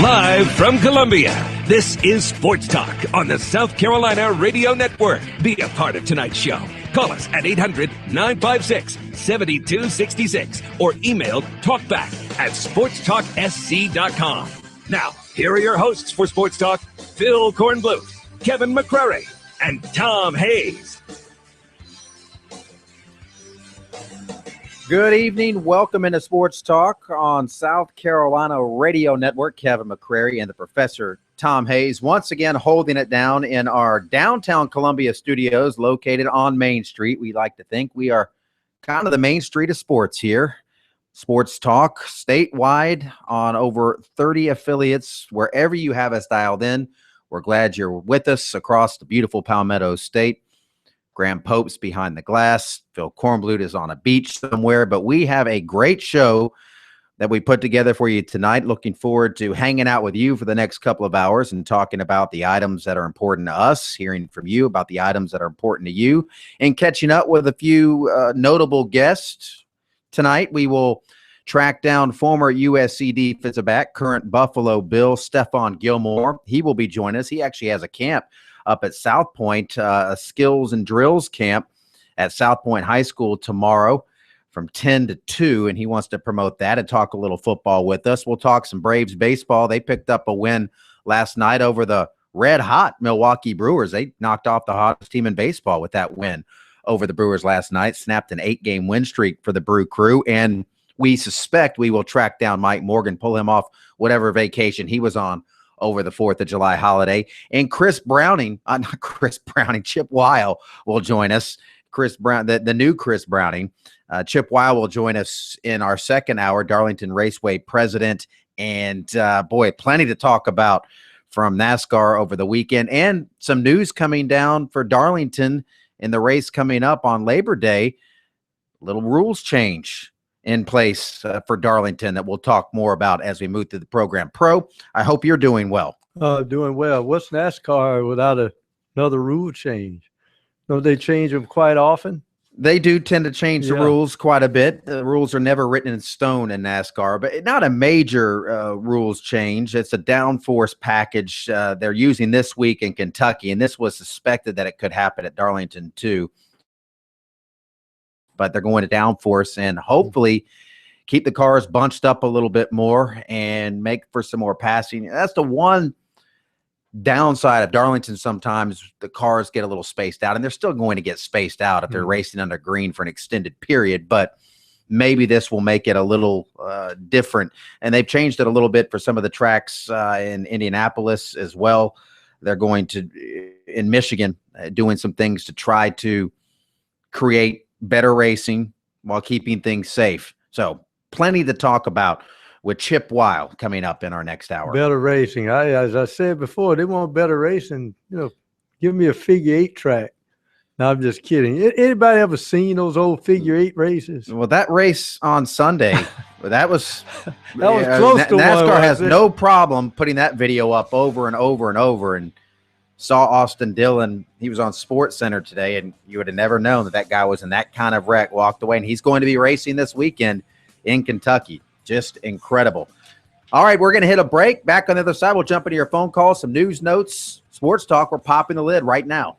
Live from Columbia, this is Sports Talk on the South Carolina Radio Network. Be a part of tonight's show. Call us at 800-956-7266 or email talkback@sportstalksc.com. Now, here are your hosts for Sports Talk, Phil Kornbluth, Kevin McCrary, and Tom Hayes. Good evening. Welcome into Sports Talk on South Carolina Radio Network. Kevin McCrary and the Professor Tom Hayes once again holding it down in our downtown Columbia studios located on Main Street. We like to think we are kind of the main street of sports here. Sports Talk statewide on over 30 affiliates. Wherever you have us dialed in, we're glad you're with us across the beautiful Palmetto State. Graham Pope's behind the glass. Phil Kornbluth is on a beach somewhere. But we have a great show that we put together for you tonight. Looking forward to hanging out with you for the next couple of hours and talking about the items that are important to us, hearing from you about the items that are important to you, and catching up with a few notable guests. Tonight, we will track down former USC defensive back, current Buffalo Bill, Stephon Gilmore. He will be joining us. He actually has a camp up at South Point, a skills and drills camp at South Point High School tomorrow from 10 to 2, and he wants to promote that and talk a little football with us. We'll talk some Braves baseball. They picked up a win last night over the red-hot Milwaukee Brewers. They knocked off the hottest team in baseball with that win over the Brewers last night, snapped an 8-game win streak for the Brew Crew, and we suspect we will track down Mike Morgan, pull him off whatever vacation he was on over the 4th of July holiday. And Chip Weil will join us. Chris Brown, the new Chris Browning. Chip Weil will join us in our second hour, Darlington Raceway president. And plenty to talk about from NASCAR over the weekend and some news coming down for Darlington in the race coming up on Labor Day. Little rules change in place for Darlington that we'll talk more about as we move through the program. Pro, I hope you're doing well. Doing well. What's NASCAR without another rule change? Don't they change them quite often? They do tend to change the rules quite a bit. The rules are never written in stone in NASCAR, but not a major rules change. It's a downforce package they're using this week in Kentucky, and this was suspected that it could happen at Darlington too. But they're going to downforce and hopefully keep the cars bunched up a little bit more and make for some more passing. That's the one downside of Darlington. Sometimes the cars get a little spaced out, and they're still going to get spaced out if they're racing under green for an extended period. But maybe this will make it a little different. And they've changed it a little bit for some of the tracks in Indianapolis as well. They're going to, in Michigan, doing some things to try to create better racing while keeping things safe. So plenty to talk about with Chip Weil coming up in our next hour. Better racing. As I said before, they want better racing. Give me a figure 8 track. No, I'm just kidding. Anybody ever seen those old figure 8 races? Well, that race on Sunday, that was close to NASCAR one, has no problem putting that video up over and over and over. And saw Austin Dillon. He was on Sports Center today, and you would have never known that guy was in that kind of wreck, walked away. And he's going to be racing this weekend in Kentucky. Just incredible. All right, we're going to hit a break. Back on the other side, we'll jump into your phone calls, some news notes, sports talk. We're popping the lid right now.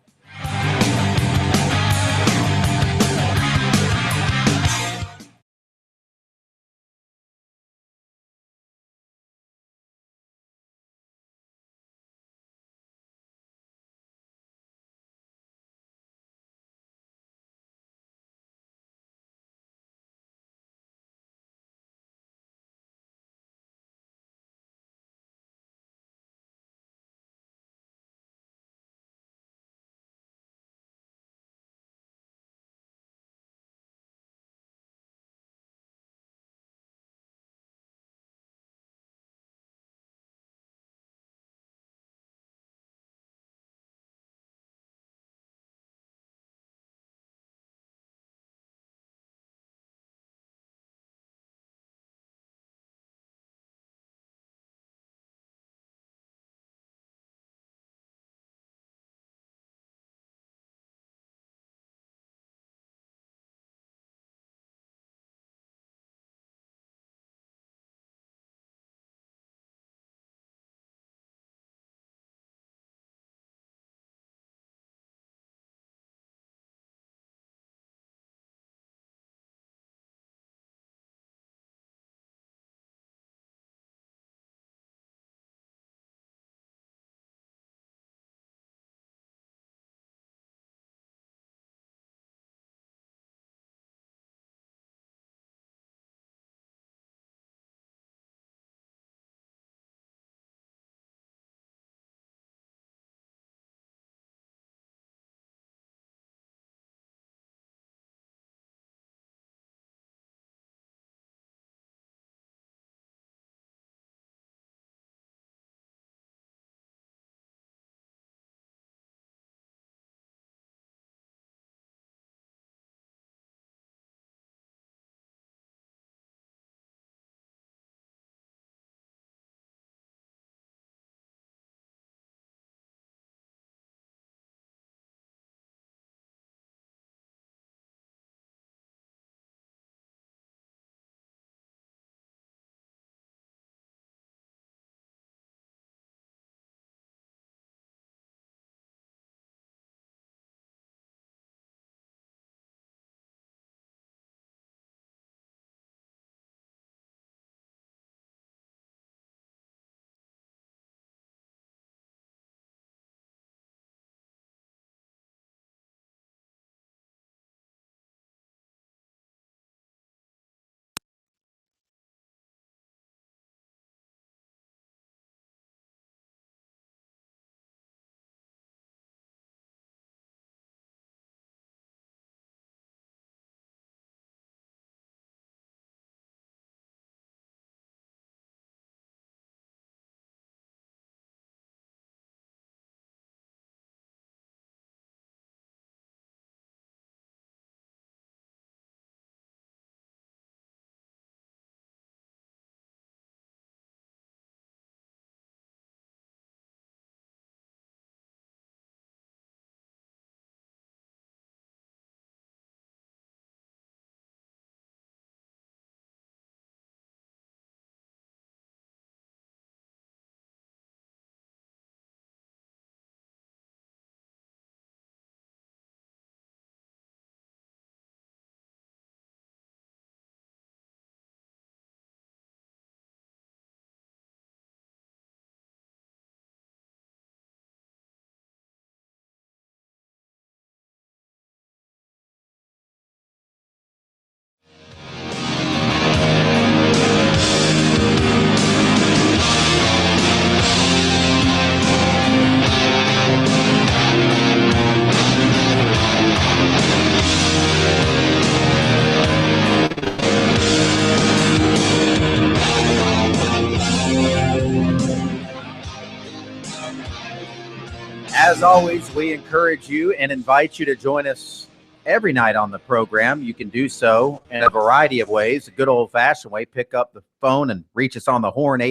As always, we encourage you and invite you to join us every night on the program. You can do so in a variety of ways. A good old-fashioned way, pick up the phone and reach us on the horn.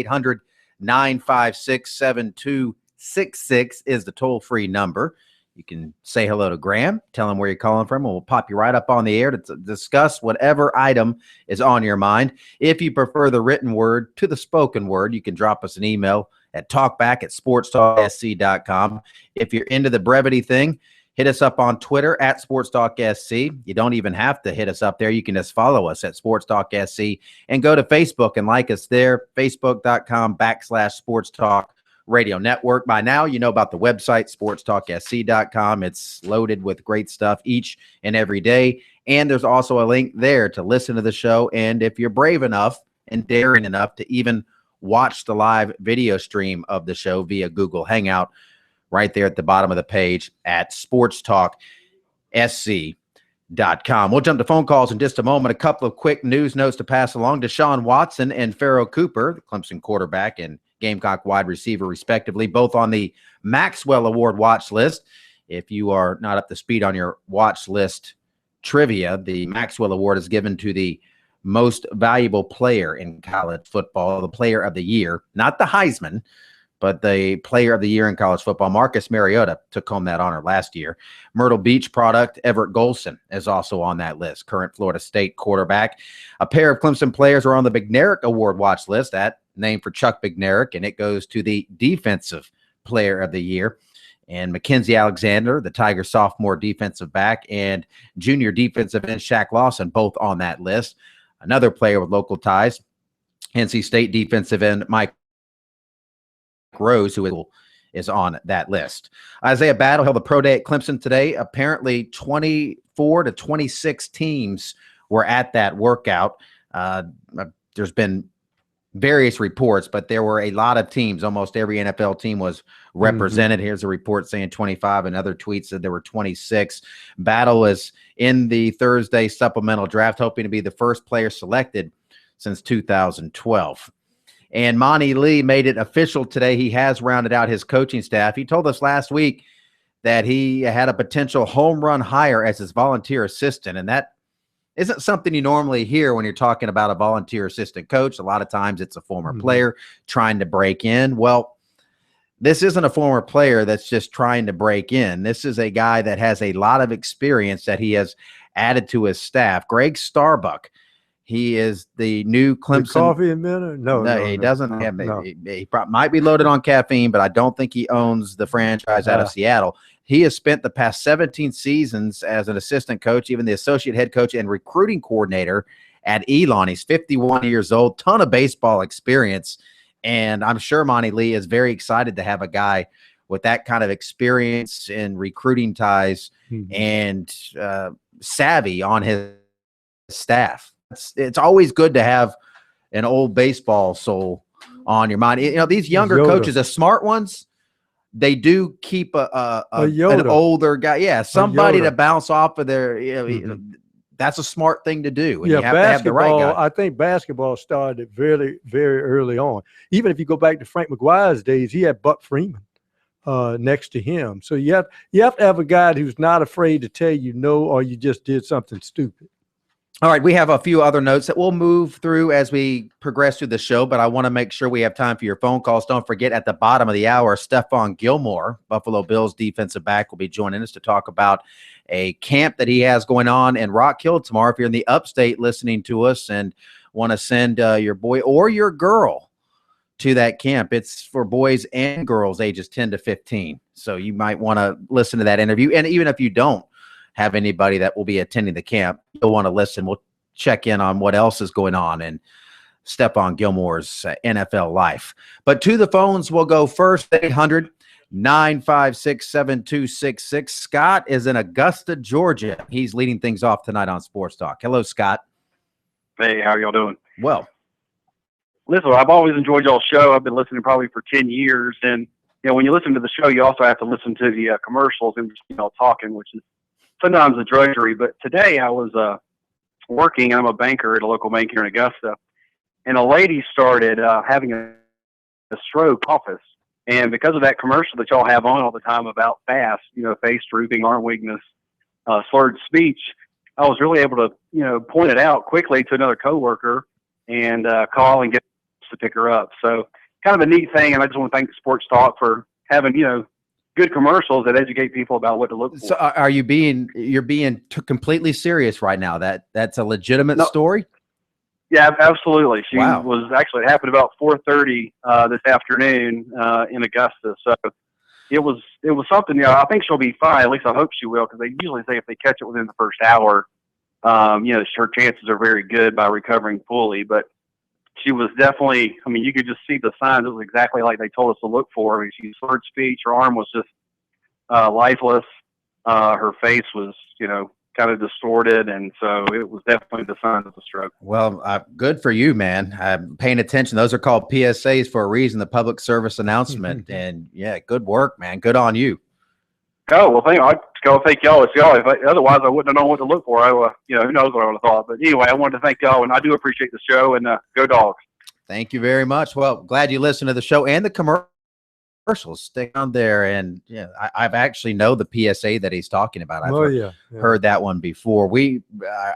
800-956-7266 is the toll-free number. You can say hello to Graham, tell him where you're calling from, and we'll pop you right up on the air to discuss whatever item is on your mind. If you prefer the written word to the spoken word, you can drop us an email at talkback@sportstalksc.com. If you're into the brevity thing, hit us up on Twitter at SportsTalkSC. You don't even have to hit us up there. You can just follow us at SportsTalkSC and go to Facebook and like us there, facebook.com/SportsTalk Radio Network. By now, you know about the website, sportstalksc.com. It's loaded with great stuff each and every day. And there's also a link there to listen to the show. And if you're brave enough and daring enough to even watch the live video stream of the show via Google Hangout, right there at the bottom of the page at sportstalksc.com. We'll jump to phone calls in just a moment. A couple of quick news notes to pass along. Deshaun Watson and Pharaoh Cooper, the Clemson quarterback and Gamecock wide receiver, respectively, both on the Maxwell Award watch list. If you are not up to speed on your watch list trivia, the Maxwell Award is given to the most valuable player in college football, the player of the year, not the Heisman, but the player of the year in college football. Marcus Mariota took home that honor last year. Myrtle Beach product Everett Golson is also on that list, current Florida State quarterback. A pair of Clemson players are on the Bednarik Award watch list, that named for Chuck Bednarik, and it goes to the defensive player of the year. And Mackenzie Alexander, the Tiger sophomore defensive back, and junior defensive end Shaq Lawson, both on that list. Another player with local ties, NC State defensive end Mike Rose, who is on that list. Isaiah Battle held the pro day at Clemson today. Apparently 24 to 26 teams were at that workout. There's been various reports, but there were a lot of teams. Almost every NFL team was represented. Here's a report saying 25, and other tweets said there were 26. Battle is in the Thursday supplemental draft, hoping to be the first player selected since 2012. And Monty Lee made it official today. He has rounded out his coaching staff. He told us last week that he had a potential home run hire as his volunteer assistant, and that isn't something you normally hear when you're talking about a volunteer assistant coach. A lot of times it's a former player trying to break in. Well, this isn't a former player that's just trying to break in. This is a guy that has a lot of experience that he has added to his staff. Greg Starbuck. He is the new Clemson. The coffee inventor? No, he doesn't have. No. He might be loaded on caffeine, but I don't think he owns the franchise out of Seattle. He has spent the past 17 seasons as an assistant coach, even the associate head coach and recruiting coordinator at Elon. He's 51 years old, ton of baseball experience, and I'm sure Monty Lee is very excited to have a guy with that kind of experience in recruiting ties and savvy on his staff. It's always good to have an old baseball soul on your mind. You know, these younger coaches, the smart ones, they do keep an older guy. Yeah, somebody to bounce off of their, you know, that's a smart thing to do. And you have to have the right guy. I think basketball started very, very early on. Even if you go back to Frank McGuire's days, he had Buck Freeman next to him. So you have to have a guy who's not afraid to tell you no, or you just did something stupid. All right, we have a few other notes that we'll move through as we progress through the show, but I want to make sure we have time for your phone calls. Don't forget, at the bottom of the hour, Stephon Gilmore, Buffalo Bills defensive back, will be joining us to talk about a camp that he has going on in Rock Hill tomorrow. If you're in the upstate listening to us and want to send your boy or your girl to that camp, it's for boys and girls ages 10 to 15. So you might want to listen to that interview. And even if you don't have anybody that will be attending the camp, you'll want to listen. We'll check in on what else is going on in Stephon Gilmore's NFL life. But to the phones, we'll go first. 800-956-7266. Scott is in Augusta, Georgia. He's leading things off tonight on Sports Talk. Hello, Scott. Hey, how y'all doing? Well, listen, I've always enjoyed y'all's show. I've been listening probably for 10 years. And, you know, when you listen to the show, you also have to listen to the commercials and, you know, talking, which is sometimes a drudgery. But today I was working. I'm a banker at a local bank here in Augusta. And a lady started having a stroke office. And because of that commercial that y'all have on all the time about FAST, face drooping, arm weakness, slurred speech, I was really able to, point it out quickly to another coworker and call and get to pick her up. So kind of a neat thing. And I just want to thank Sports Talk for having, good commercials that educate people about what to look for. So you're being completely serious right now? That's a legitimate story? Yeah, absolutely. She Wow. was actually, it happened about 4:30 this afternoon in Augusta. So it was something. I think she'll be fine. At least I hope she will, because they usually say if they catch it within the first hour, her chances are very good by recovering fully. But she was definitely. I mean, you could just see the signs. It was exactly like they told us to look for. I mean, she slurred speech. Her arm was just lifeless. Her face was, kind of distorted, and so it was definitely the signs of the stroke. Well, good for you, man. I'm paying attention. Those are called PSAs for a reason, the public service announcement. And yeah, good work, man. Good on you. Oh, well, thank y'all. It's y'all. Otherwise, I wouldn't have known what to look for. Who knows what I would have thought. But anyway, I wanted to thank y'all, and I do appreciate the show, and go Dogs. Thank you very much. Well, glad you listened to the show and the commercials. Stick on there. And I've actually know the PSA that he's talking about. I've heard that one before.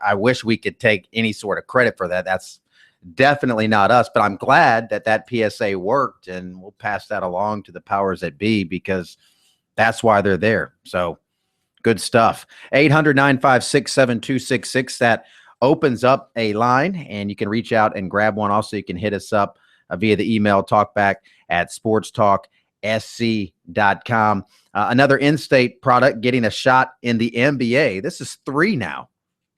I wish we could take any sort of credit for that. That's definitely not us, but I'm glad that PSA worked, and we'll pass that along to the powers that be, because that's why they're there. So good stuff. 800-956-7266. That opens up a line, and you can reach out and grab one. Also, you can hit us up via the email, talkback@sportstalksc.com. Another in-state product getting a shot in the NBA. This is 3 now,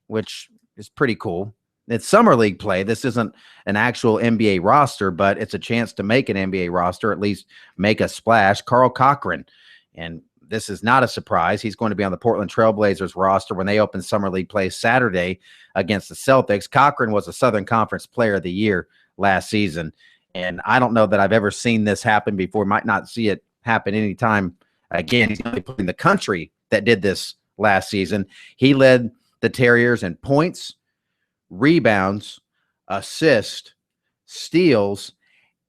which is pretty cool. It's summer league play. This isn't an actual NBA roster, but it's a chance to make an NBA roster, at least make a splash. Carl Cochran, and this is not a surprise. He's going to be on the Portland Trailblazers roster when they open summer league play Saturday against the Celtics. Cochran was a Southern Conference Player of the Year last season, and I don't know that I've ever seen this happen before. Might not see it happen anytime again. He's only put in the country that did this last season. He led the Terriers in points, rebounds, assists, steals,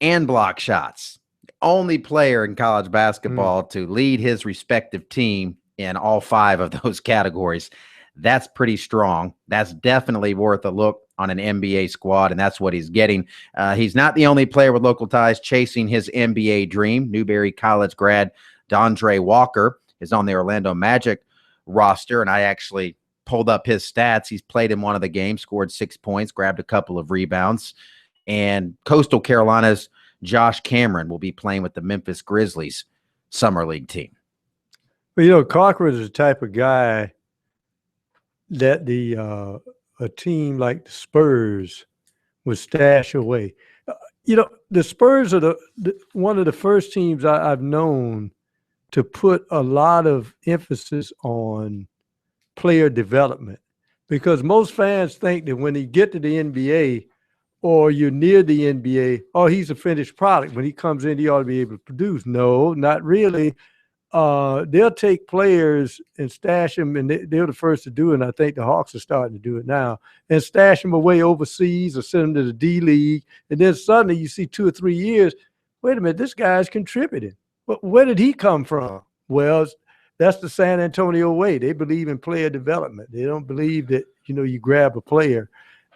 and block shots. Only player in college basketball to lead his respective team in all 5 of those categories. That's pretty strong. That's definitely worth a look on an NBA squad, and that's what he's getting. He's not the only player with local ties chasing his NBA dream. Newberry College grad Dondre Walker is on the Orlando Magic roster, and I actually pulled up his stats. He's played in one of the games, scored 6 points, grabbed a couple of rebounds. And Coastal Carolina's Josh Cameron will be playing with the Memphis Grizzlies summer league team. Well, Cochran is the type of guy that a team like the Spurs would stash away. The Spurs are one of the first teams I've known to put a lot of emphasis on player development, because most fans think that when he get to the NBA or you're near the NBA, he's a finished product. When he comes in, he ought to be able to produce. No, not really. They'll take players and stash them, and they're the first to do it, and I think the Hawks are starting to do it now, and stash them away overseas or send them to the D-League, and then suddenly you see 2 or 3 years, wait a minute, this guy's contributing. But where did he come from? Well, that's the San Antonio way. They believe in player development. They don't believe that, you grab a player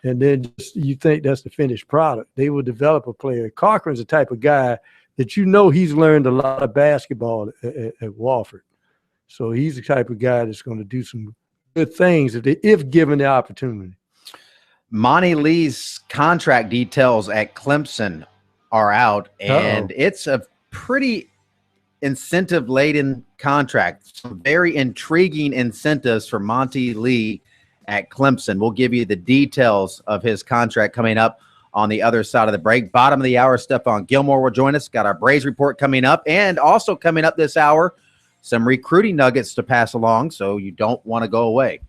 and then you think that's the finished product. They will develop a player. Cochran's the type of guy that he's learned a lot of basketball at Wofford. So he's the type of guy that's going to do some good things if given the opportunity. Monty Lee's contract details at Clemson are out, and it's a pretty incentive-laden contract. Some very intriguing incentives for Monty Lee at Clemson. We'll give you the details of his contract coming up on the other side of the break. Bottom of the hour, Stephon Gilmore will join us. Got our Braves report coming up, and also coming up this hour, some recruiting nuggets to pass along, so you don't want to go away.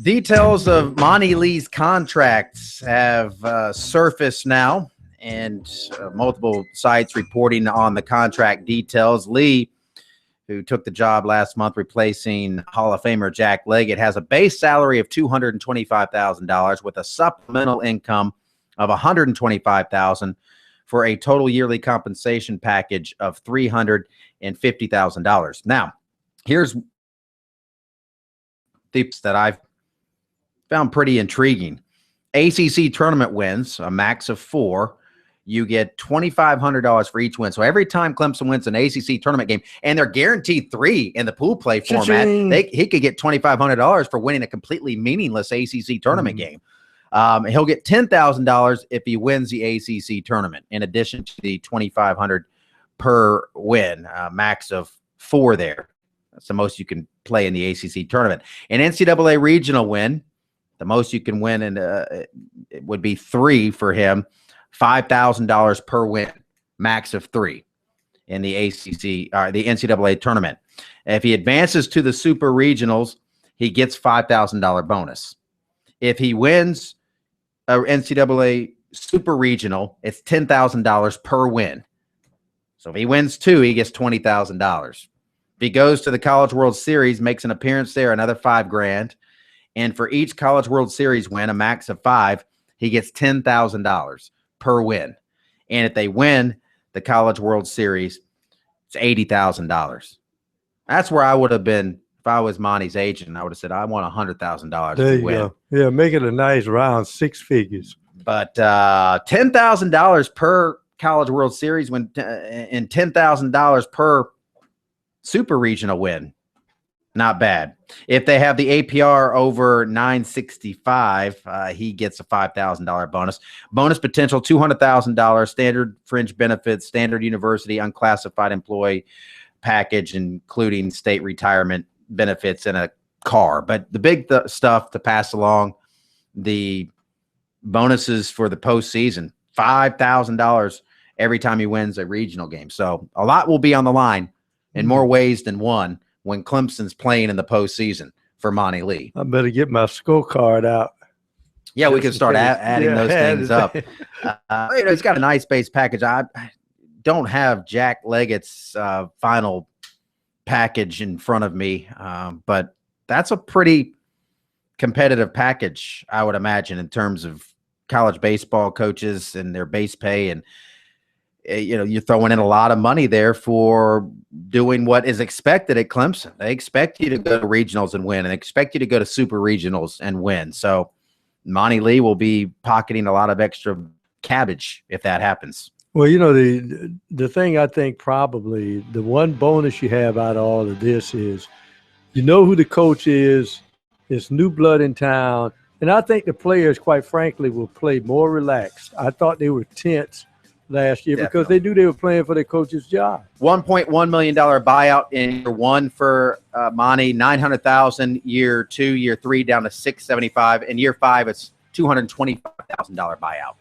Details of Monty Lee's contracts have surfaced now, and multiple sites reporting on the contract details. Lee, who took the job last month replacing Hall of Famer Jack Leggett, has a base salary of $225,000 with a supplemental income of $125,000 for a total yearly compensation package of $350,000. Now, here's tips that I've found pretty intriguing. ACC tournament wins, a max of 4. You get $2,500 for each win. So every time Clemson wins an ACC tournament game, and they're guaranteed 3 in the pool play format, he could get $2,500 for winning a completely meaningless ACC tournament game. He'll get $10,000 if he wins the ACC tournament, in addition to the $2,500 per win, max of 4 there. That's the most you can play in the ACC tournament. An NCAA regional win, the most you can win, and it would be 3 for him, $5,000 per win, max of 3 in the ACC, the NCAA tournament. If he advances to the super regionals, he gets $5,000 bonus. If he wins a NCAA super regional, it's $10,000 per win. So if he wins 2, he gets $20,000. If he goes to the College World Series, makes an appearance there, another $5,000. And for each College World Series win, a max of 5, he gets $10,000 per win. And if they win the College World Series, it's $80,000. That's where I would have been if I was Monty's agent. I would have said, I want $100,000 to win. Go. Yeah, make it a nice round 6 figures. But $10,000 per College World Series win and $10,000 per super regional win. Not bad. If they have the APR over 965, he gets a $5,000 bonus. Bonus potential, $200,000, standard fringe benefits, standard university, unclassified employee package, including state retirement benefits and a car. But the big stuff to pass along, the bonuses for the postseason, $5,000 every time he wins a regional game. So a lot will be on the line in more ways than one when Clemson's playing in the postseason for Monty Lee. I better get my scorecard out. Yeah, we can start adding those things up. It's got a nice base package. I don't have Jack Leggett's final package in front of me, but that's a pretty competitive package, I would imagine, in terms of college baseball coaches and their base pay. And you're throwing in a lot of money there for doing what is expected at Clemson. They expect you to go to regionals and win, and expect you to go to super regionals and win. So Monty Lee will be pocketing a lot of extra cabbage if that happens. Well, the thing I think probably the one bonus you have out of all of this is you know who the coach is. It's new blood in town. And I think the players, quite frankly, will play more relaxed. I thought they were tense last year because they knew they were playing for their coach's job. $1.1 million buyout in year 1 for Monty, $900,000 year 2, year 3 down to $675,000. In year 5, it's $225,000 buyout.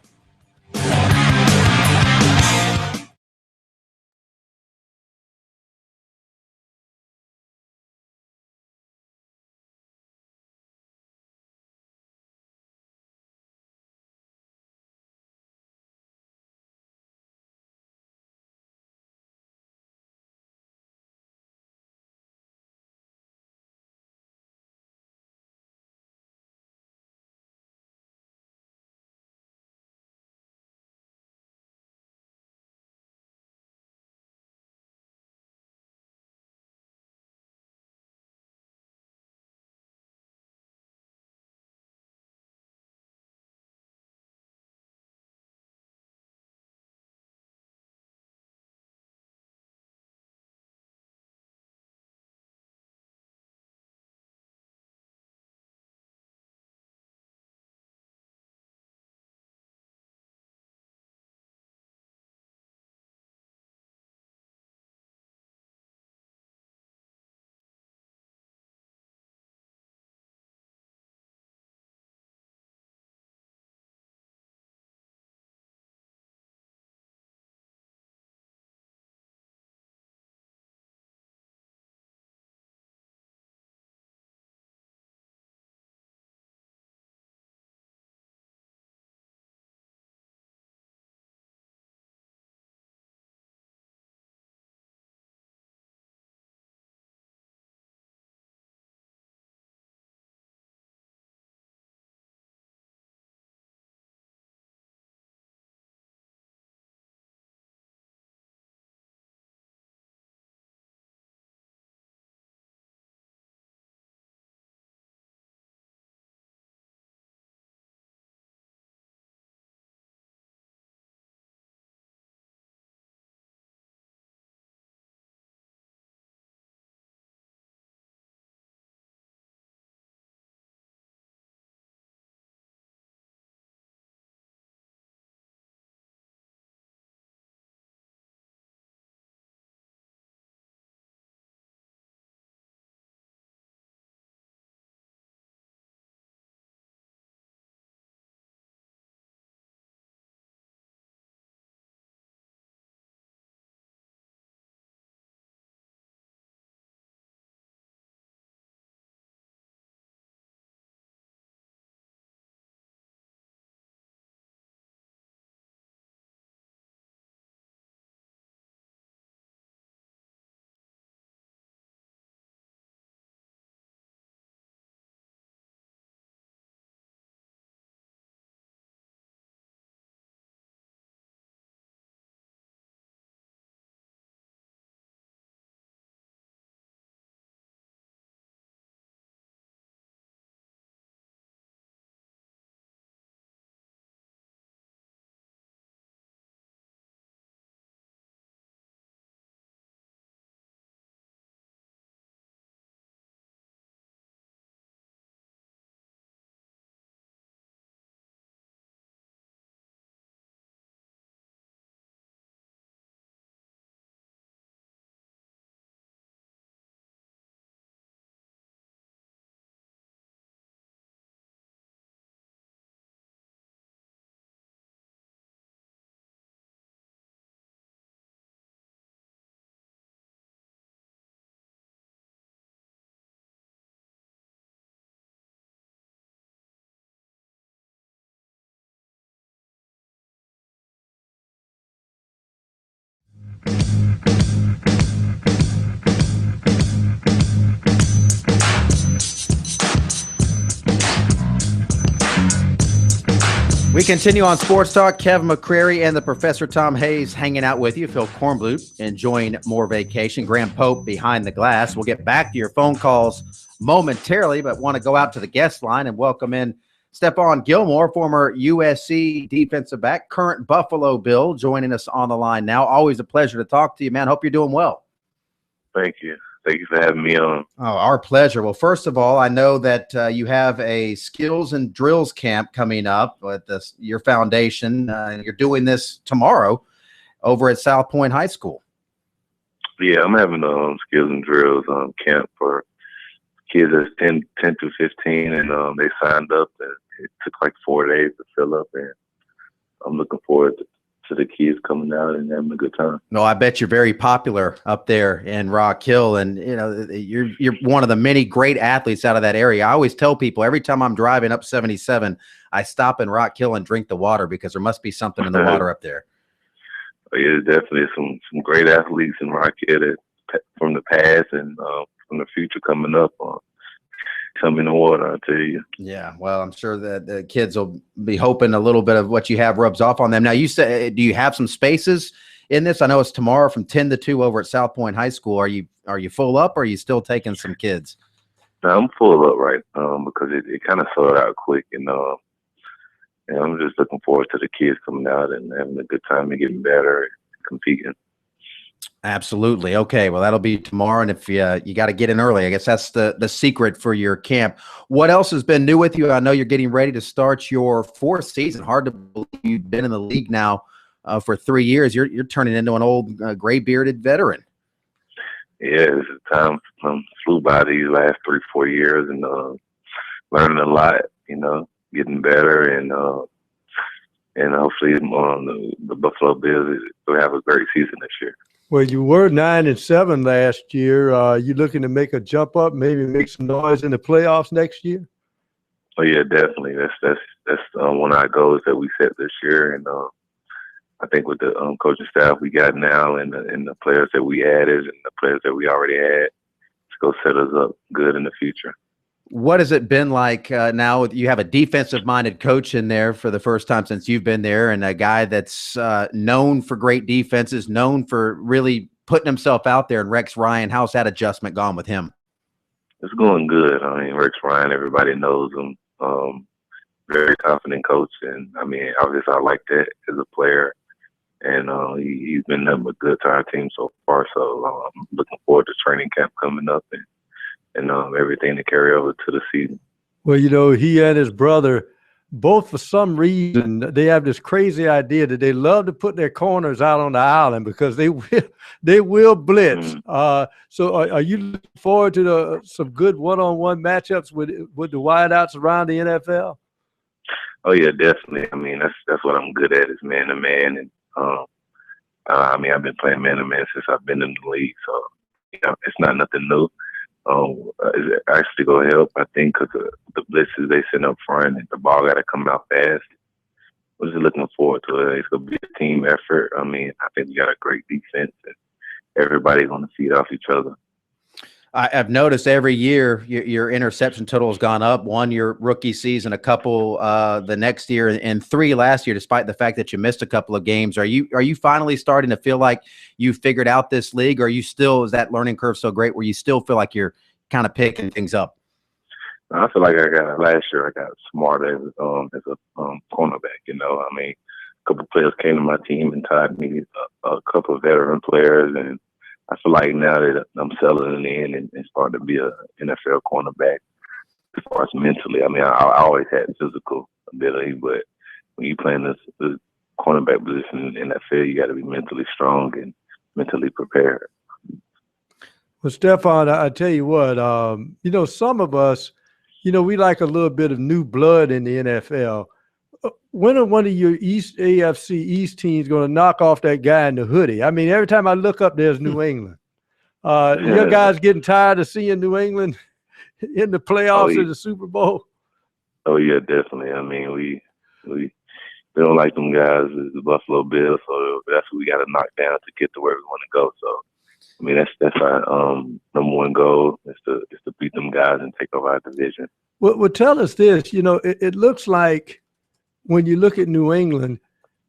We continue on Sports Talk. Kevin McCrary and the Professor Tom Hayes hanging out with you. Phil Kornblut enjoying more vacation. Graham Pope behind the glass. We'll get back to your phone calls momentarily, but want to go out to the guest line and welcome in Stephon Gilmore, former USC defensive back, current Buffalo Bill, joining us on the line now. Always a pleasure to talk to you, man. Hope you're doing well. Thank you. Thank you for having me on. Oh, our pleasure. Well, first of all, I know that you have a skills and drills camp coming up with your foundation. You're doing this tomorrow over at South Point High School. Yeah, I'm having a skills and drills camp for kids that's 10 to 15, and they signed up. And it took like 4 days to fill up, and I'm looking forward to the kids coming out and having a good time. No, I bet you're very popular up there in Rock Hill, and you know you're one of the many great athletes out of that area. I always tell people every time I'm driving up 77, I stop in Rock Hill and drink the water because there must be something in the water up there. Oh, yeah, there's definitely some great athletes in Rock Hill from the past and from the future coming up. Come in the water, I tell you. Yeah, well, I'm sure that the kids will be hoping a little bit of what you have rubs off on them. Now, you say, do you have some spaces in this? I know it's tomorrow from 10 to 2 over at South Point High School. Are you full up, or are you still taking some kids? No, I'm full up, right? Because it kind of sold out quick, and I'm just looking forward to the kids coming out and having a good time and getting better and competing. Absolutely. Okay. Well, that'll be tomorrow. And if you got to get in early, I guess that's the secret for your camp. What else has been new with you? I know you're getting ready to start your 4th season. Hard to believe you've been in the league now for 3 years. You're turning into an old gray bearded veteran. Yeah, time flew by these last 3-4 years, and learning a lot. Getting better, and hopefully the Buffalo Bills will have a great season this year. Well, you were 9-7 last year. You looking to make a jump up, maybe make some noise in the playoffs next year? Oh yeah, definitely. That's one of our goals that we set this year, and I think with the coaching staff we got now, and the players that we added, and the players that we already had, it's gonna set us up good in the future. What has it been like now? You have a defensive-minded coach in there for the first time since you've been there, and a guy that's known for great defenses, known for really putting himself out there. And Rex Ryan, how's that adjustment gone with him? It's going good. I mean, Rex Ryan, everybody knows him. Very confident coach, and I mean, obviously, I like that as a player, and he's been nothing but good to our team so far. So I'm looking forward to training camp coming up and everything to carry over to the season. Well, he and his brother, both for some reason, they have this crazy idea that they love to put their corners out on the island because they will blitz. So are you looking forward to some good one-on-one matchups with the wideouts around the NFL? Oh yeah, definitely. I mean, that's what I'm good at, is man-to-man, and I mean, I've been playing man-to-man since I've been in the league, so it's not nothing new. It's actually going to help, I think, because the blitzes they send up front and the ball got to come out fast. I'm just looking forward to it. It's going to be a team effort. I mean, I think we got a great defense, and everybody's going to feed off each other. I've noticed every year your interception total has gone up. 1 your rookie season, a couple the next year, and 3 last year, despite the fact that you missed a couple of games. Are you finally starting to feel like you figured out this league, or are you still, is that learning curve so great where you still feel like you're kind of picking things up? I feel like last year I got smarter as a cornerback. I mean, a couple of players came to my team and tied me a couple of veteran players, and I feel like now that I'm settling in and starting to be an NFL cornerback, as far as mentally, I mean, I always had physical ability, but when you play in this cornerback position in that field, you got to be mentally strong and mentally prepared. Well, Stephon, I tell you what, some of us, we like a little bit of new blood in the NFL. When are one of your AFC East teams going to knock off that guy in the hoodie? I mean, every time I look up, there's New England. Your guys getting tired of seeing New England in the playoffs of the Super Bowl? Oh, yeah, definitely. I mean, we don't like them guys as the Buffalo Bills, so that's what we got to knock down to get to where we want to go. So, I mean, that's our number one goal is to beat them guys and take over our division. Well, tell us this. It looks like when you look at New England,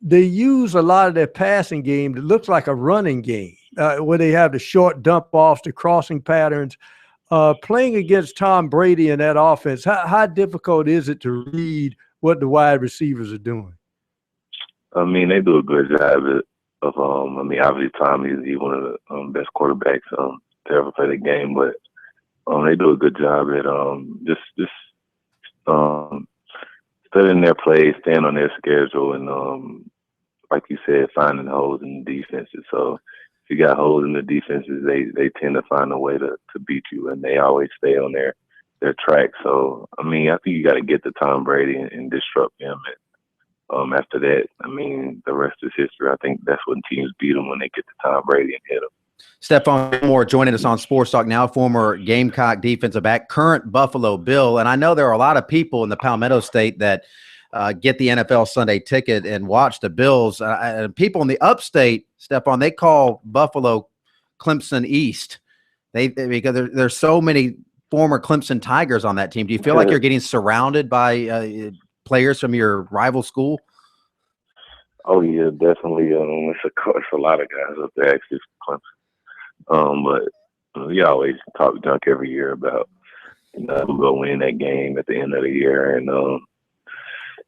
they use a lot of their passing game that looks like a running game, where they have the short dump offs, the crossing patterns. Playing against Tom Brady in that offense, how difficult is it to read what the wide receivers are doing? I mean, they do a good job I mean, obviously Tom he's one of the best quarterbacks to ever play the game, but they do a good job at just studying their plays, staying on their schedule, and like you said, finding holes in the defenses. So if you got holes in the defenses, they tend to find a way to beat you, and they always stay on their track. So I mean, I think you got to get to Tom Brady and disrupt him. And after that, I mean, the rest is history. I think that's when teams beat them, when they get to Tom Brady and hit him. Stephon Gilmore joining us on Sports Talk now, former Gamecock defensive back, current Buffalo Bill. And I know there are a lot of people in the Palmetto State that get the NFL Sunday ticket and watch the Bills. People in the upstate, Stephon, they call Buffalo Clemson East. Because there's so many former Clemson Tigers on that team. Do you feel like you're getting surrounded by players from your rival school? Oh yeah, definitely. It's a lot of guys up there actually from Clemson. But we always talk junk every year about who will win that game at the end of the year, and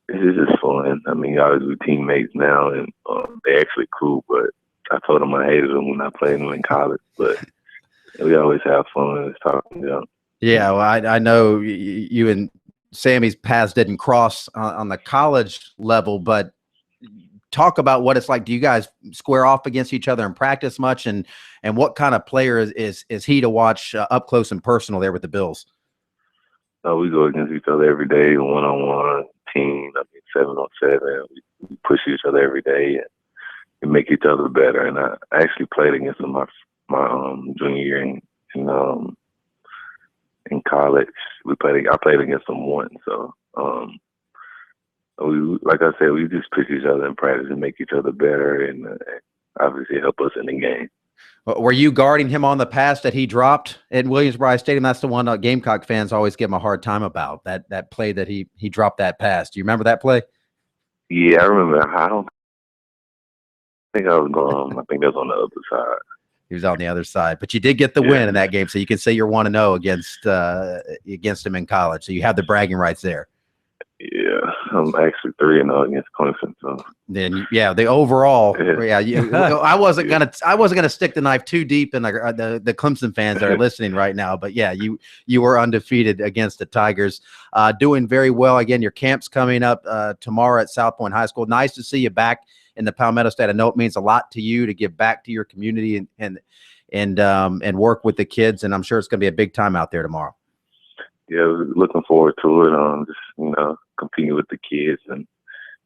it's just fun. I mean, obviously we're teammates now, and they're actually cool. But I told them I hated them when I played them in college. But we always have fun and talking junk. Yeah, well, I know you and Sammy's paths didn't cross on the college level, but talk about what it's like. Do you guys square off against each other in practice much? And what kind of player is he to watch up close and personal there with the Bills? We go against each other every day, one-on-one, team, 7-on-7. We push each other every day and make each other better. And I actually played against him my junior year in college. I played against him once. So like I said, we just push each other in practice and make each other better, and obviously help us in the game. Were you guarding him on the pass that he dropped at Williams-Brice Stadium? That's the one Gamecock fans always give him a hard time about, that play that he dropped that pass. Do you remember that play? Yeah, I remember. I don't think I was going. I think that was on the other side. He was on the other side, but you did get the win in that game, so you can say you're 1-0 against him in college. So you have the bragging rights there. Yeah, I'm actually 3-0 against Clemson. So then, the overall, I wasn't gonna stick the knife too deep in the Clemson fans that are listening right now. But yeah, you were undefeated against the Tigers, doing very well. Again, your camp's coming up tomorrow at South Point High School. Nice to see you back in the Palmetto State. I know it means a lot to you to give back to your community and work with the kids, and I'm sure it's going to be a big time out there tomorrow. Yeah, looking forward to it. Just competing with the kids and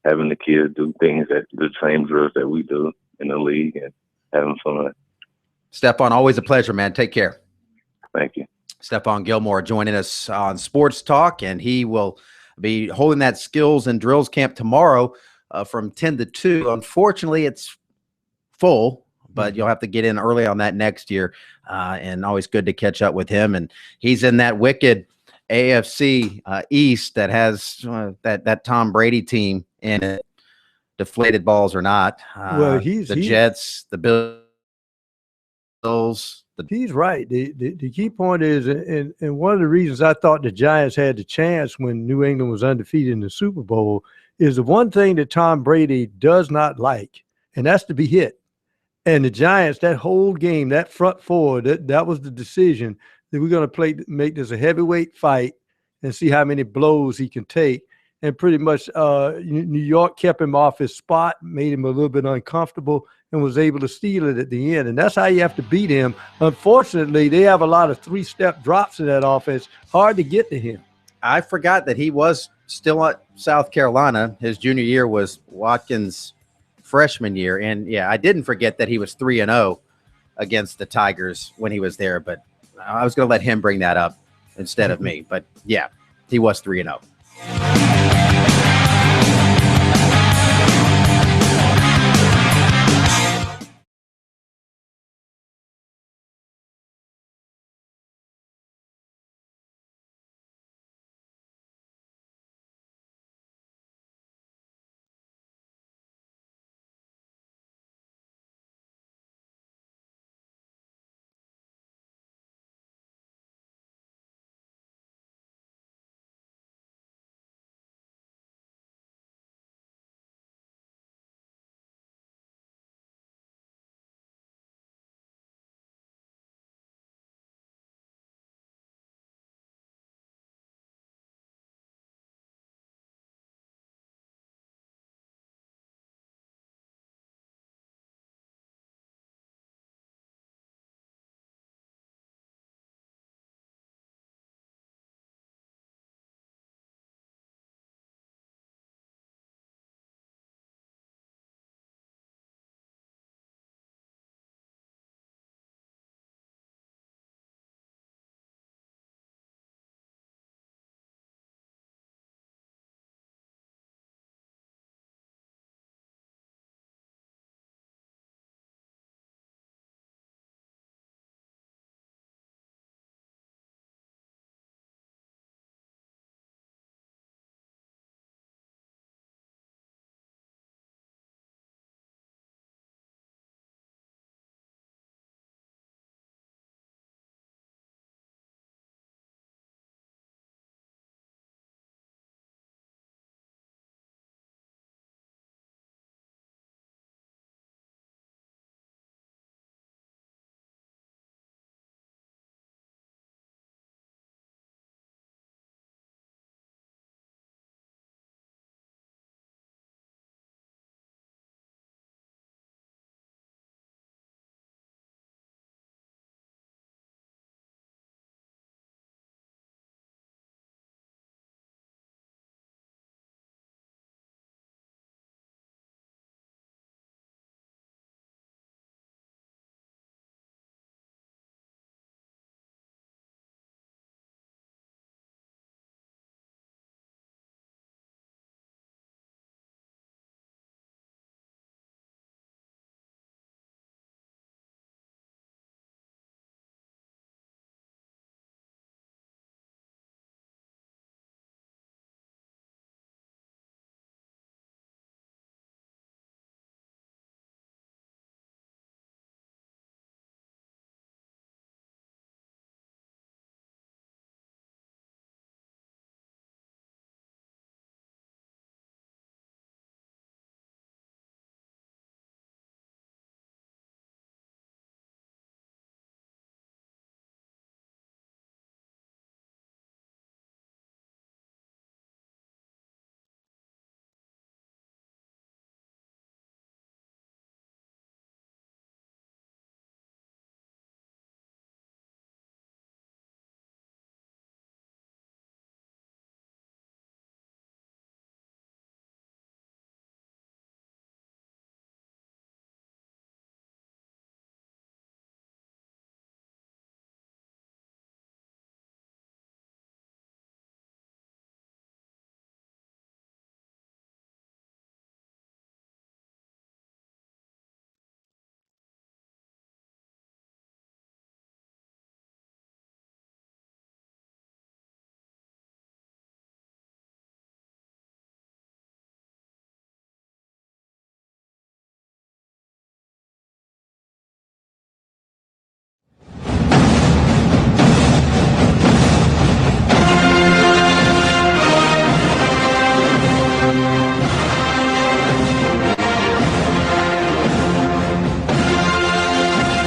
having the kids do things that the same drills that we do in the league and having fun. Stephon, always a pleasure, man. Take care. Thank you. Stephon Gilmore joining us on Sports Talk, and he will be holding that skills and drills camp tomorrow from 10 to 2. Unfortunately, it's full, but you'll have to get in early on that next year, and always good to catch up with him. And he's in that wicked AFC East that has that Tom Brady team in it, deflated balls or not. The Jets, the Bills. He's right. The key point is, and one of the reasons I thought the Giants had the chance when New England was undefeated in the Super Bowl is the one thing that Tom Brady does not like, and that's to be hit. And the Giants, that whole game, that front four, that was the decision that we're going to make this a heavyweight fight and see how many blows he can take. And pretty much New York kept him off his spot, made him a little bit uncomfortable, and was able to steal it at the end. And that's how you have to beat him. Unfortunately, they have a lot of three-step drops in that offense. Hard to get to him. I forgot that he was still at South Carolina. His junior year was Watkins' freshman year. And, yeah, I didn't forget that he was 3-0 against the Tigers when he was there. But I was going to let him bring that up instead of me. But, yeah, he was 3-0.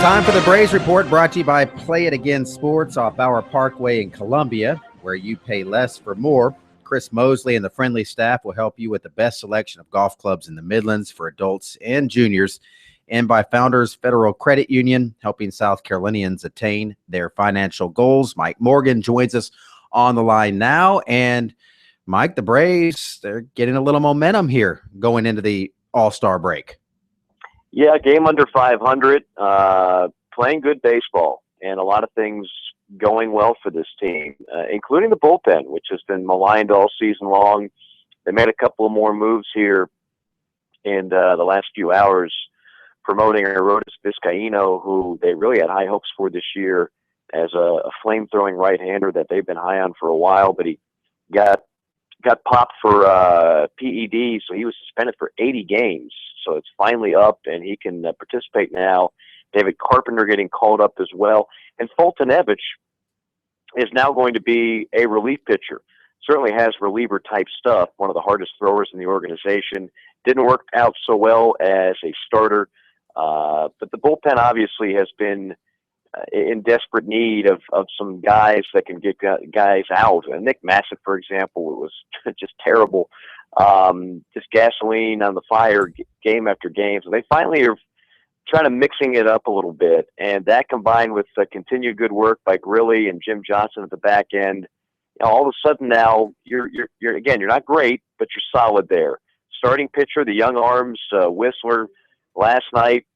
Time for the Braves Report, brought to you by Play It Again Sports off Bauer Parkway in Columbia, where you pay less for more. Chris Mosley and the friendly staff will help you with the best selection of golf clubs in the Midlands for adults and juniors, and by Founders Federal Credit Union, helping South Carolinians attain their financial goals. Mike Morgan joins us on the line now. And Mike, the Braves, they're getting a little momentum here going into the All-Star break. Yeah, game under 500, playing good baseball, and a lot of things going well for this team, including the bullpen, which has been maligned all season long. They made a couple of more moves here in the last few hours, promoting Arodys Vizcaíno, who they really had high hopes for this year as a flame-throwing right-hander that they've been high on for a while, but he got popped for PED, so he was suspended for 80 games. So it's finally up, and he can participate now. David Carpenter getting called up as well. And Fultonevich is now going to be a relief pitcher. Certainly has reliever-type stuff, one of the hardest throwers in the organization. Didn't work out so well as a starter. But the bullpen obviously has been in desperate need of some guys that can get guys out. Nick Massett, for example, it was just terrible. Just gasoline on the fire game after game. So they finally are trying to mixing it up a little bit. And that combined with continued good work by Grilli and Jim Johnson at the back end, all of a sudden now you're not great, but you're solid there. Starting pitcher, the young arms, Whistler last night,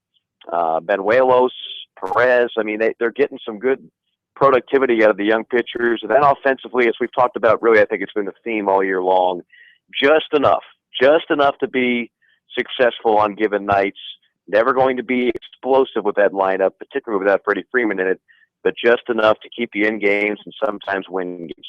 Benuelos, Perez. I mean, they're getting some good productivity out of the young pitchers. And then offensively, as we've talked about, really, I think it's been the theme all year long. Just enough to be successful on given nights. Never going to be explosive with that lineup, particularly without Freddie Freeman in it, but just enough to keep you in games and sometimes win games.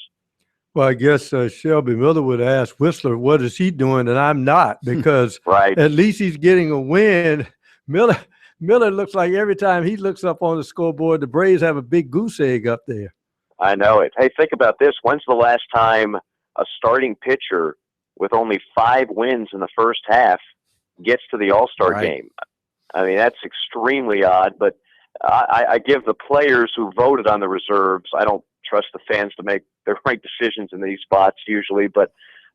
Well, I guess Shelby Miller would ask Whistler, what is he doing? And I'm not, because right. At least he's getting a win. Miller looks like every time he looks up on the scoreboard, the Braves have a big goose egg up there. I know it. Hey, think about this. When's the last time a starting pitcher with only 5 wins in the first half gets to the All-Star game? I mean, that's extremely odd, but I give the players who voted on the reserves, I don't trust the fans to make the right decisions in these spots usually, but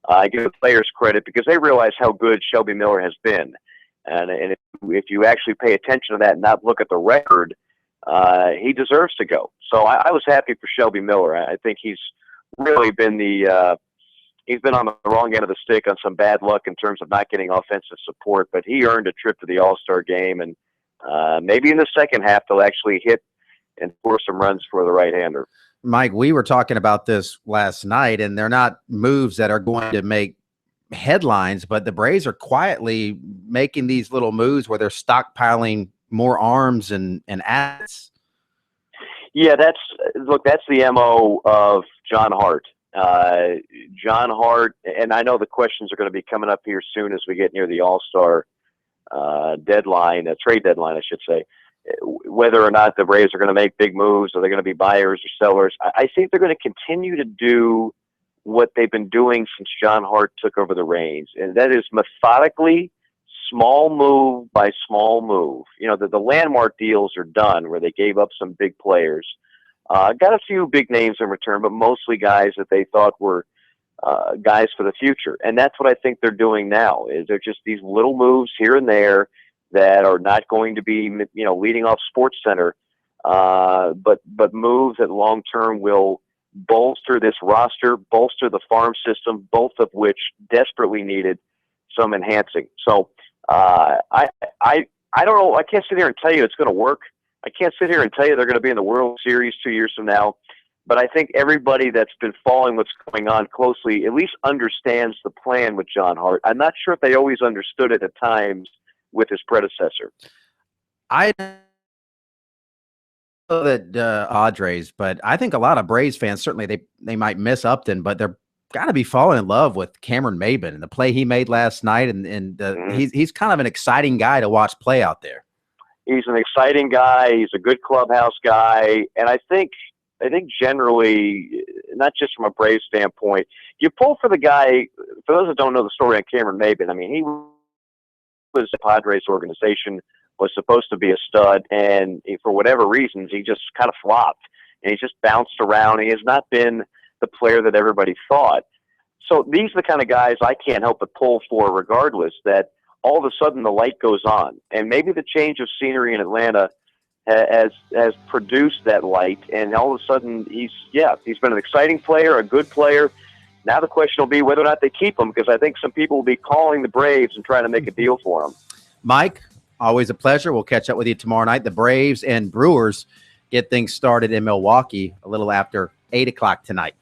I give the players credit because they realize how good Shelby Miller has been. And if you actually pay attention to that and not look at the record, he deserves to go. So I was happy for Shelby Miller. I think he's really been he's been on the wrong end of the stick on some bad luck in terms of not getting offensive support, but he earned a trip to the All-Star game, and maybe in the second half they'll actually hit and force some runs for the right-hander. Mike, we were talking about this last night, and they're not moves that are going to make headlines, but the Braves are quietly making these little moves where they're stockpiling more arms and assets. Yeah, that's the MO of John Hart. John Hart, and I know the questions are going to be coming up here soon as we get near the All-Star deadline, trade deadline, I should say, whether or not the Braves are going to make big moves, or they're going to be buyers or sellers. I think they're going to continue to do what they've been doing since John Hart took over the reins, and that is methodically, small move by small move. You know, the landmark deals are done where they gave up some big players. Got a few big names in return, but mostly guys that they thought were guys for the future. And that's what I think they're doing now, is they're just these little moves here and there that are not going to be, leading off Sports Center, but moves that long-term will bolster this roster, bolster the farm system, both of which desperately needed some enhancing. So I don't know. I can't sit here and tell you it's going to work. I can't sit here and tell you they're going to be in the World Series 2 years from now, but I think everybody that's been following what's going on closely at least understands the plan with John Hart. I'm not sure if they always understood it at times with his predecessor. I know that Padres, but I think a lot of Braves fans, certainly they might miss Upton, but they're got to be falling in love with Cameron Maybin and the play he made last night, and he's kind of an exciting guy to watch play out there. He's an exciting guy. He's a good clubhouse guy. And I think generally, not just from a Braves standpoint, you pull for the guy. For those that don't know the story on Cameron Maybin, I mean, he was the Padres organization was supposed to be a stud, and for whatever reasons, he just kind of flopped, and he's just bounced around. He has not been the player that everybody thought. So these are the kind of guys I can't help but pull for regardless, that all of a sudden the light goes on. And maybe the change of scenery in Atlanta has produced that light, and all of a sudden he's been an exciting player, a good player. Now the question will be whether or not they keep him, because I think some people will be calling the Braves and trying to make a deal for him. Mike, always a pleasure. We'll catch up with you tomorrow night. The Braves and Brewers get things started in Milwaukee a little after 8 o'clock tonight.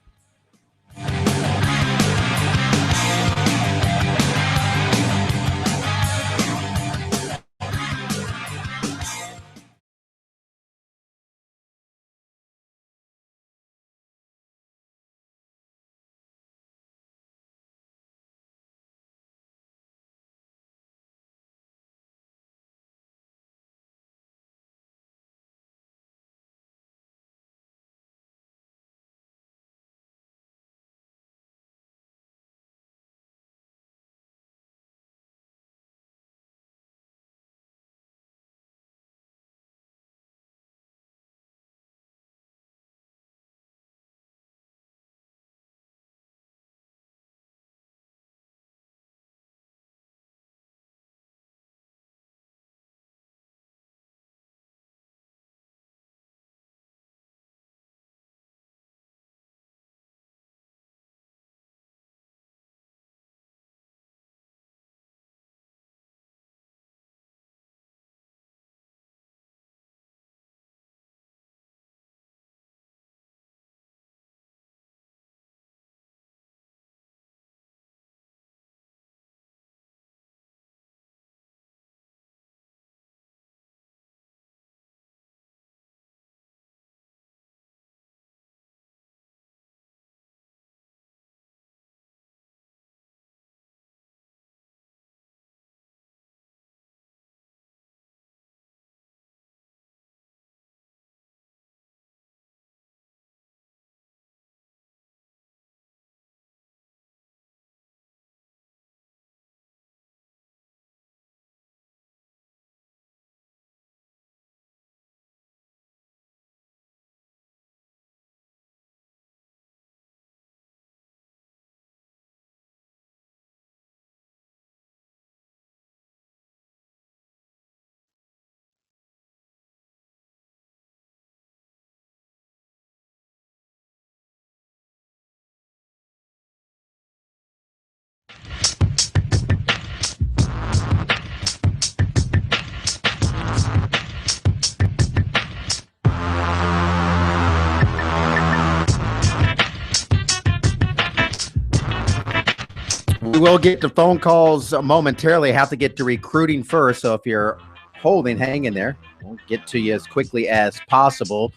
We will get to phone calls momentarily. Have to get to recruiting first. So if you're holding, hang in there. We'll get to you as quickly as possible.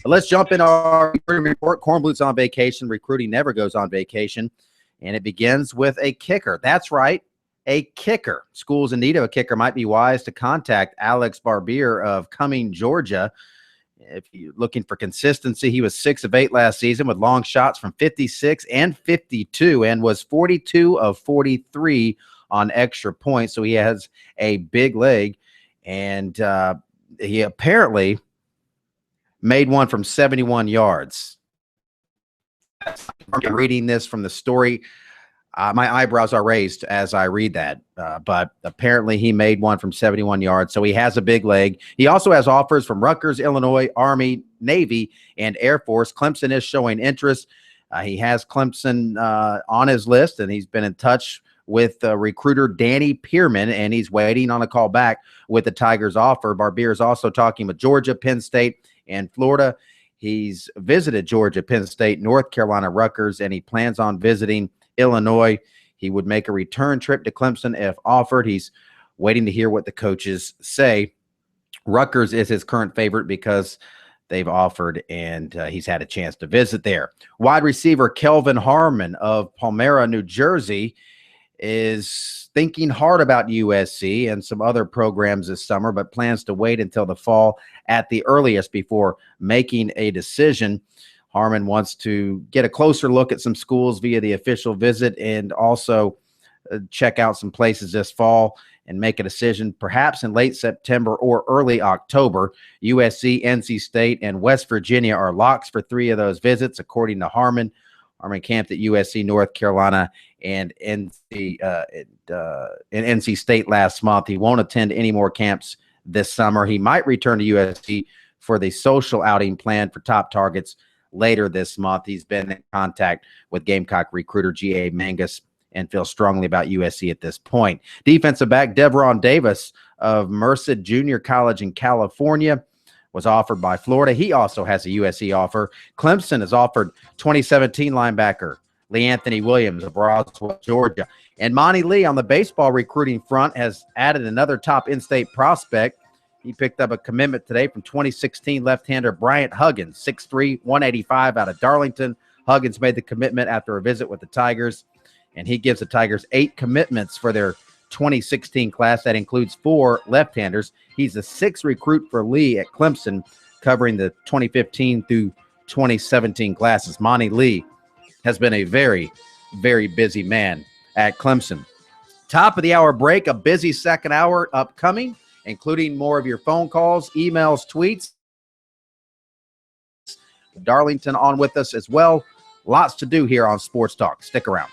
But let's jump in our report. Kornblut's on vacation. Recruiting never goes on vacation. And it begins with a kicker. That's right, a kicker. Schools in need of a kicker might be wise to contact Alex Barbier of Cumming, Georgia. If you're looking for consistency, he was 6 of 8 last season with long shots from 56 and 52 and was 42 of 43 on extra points. So he has a big leg, and he apparently made one from 71 yards. I'm reading this from the story. My eyebrows are raised as I read that, but apparently he made one from 71 yards, so he has a big leg. He also has offers from Rutgers, Illinois, Army, Navy, and Air Force. Clemson is showing interest. He has Clemson on his list, and he's been in touch with recruiter Danny Pearman, and he's waiting on a call back with the Tigers offer. Barbier is also talking with Georgia, Penn State, and Florida. He's visited Georgia, Penn State, North Carolina, Rutgers, and he plans on visiting Illinois. He would make a return trip to Clemson if offered. He's waiting to hear what the coaches say. Rutgers is his current favorite because they've offered, and he's had a chance to visit there. Wide receiver Kelvin Harmon of Palmyra, New Jersey, is thinking hard about USC and some other programs this summer, but plans to wait until the fall at the earliest before making a decision. Harmon wants to get a closer look at some schools via the official visit and also check out some places this fall. and make a decision perhaps in late September or early October. USC, NC State, and West Virginia are locks for 3 of those visits, according to Harmon. Harmon camped at USC, North Carolina, and NC State last month. He won't attend any more camps this summer. He might return to USC for the social outing planned for top targets later this month. He's been in contact with Gamecock recruiter G.A. Mangus and feels strongly about USC at this point. Defensive back Devron Davis of Merced Junior College in California was offered by Florida. He also has a USC offer. Clemson has offered 2017 linebacker Lee Anthony Williams of Roswell, Georgia. And Monty Lee on the baseball recruiting front has added another top in-state prospect. He picked up a commitment today from 2016 left-hander Bryant Huggins, 6'3", 185 out of Darlington. Huggins made the commitment after a visit with the Tigers, and he gives the Tigers 8 commitments for their 2016 class. That includes 4 left-handers. He's the 6th recruit for Lee at Clemson, covering the 2015 through 2017 classes. Monty Lee has been a very, very busy man at Clemson. Top of the hour break, a busy second hour upcoming, including more of your phone calls, emails, tweets. Darlington on with us as well. Lots to do here on Sports Talk. Stick around.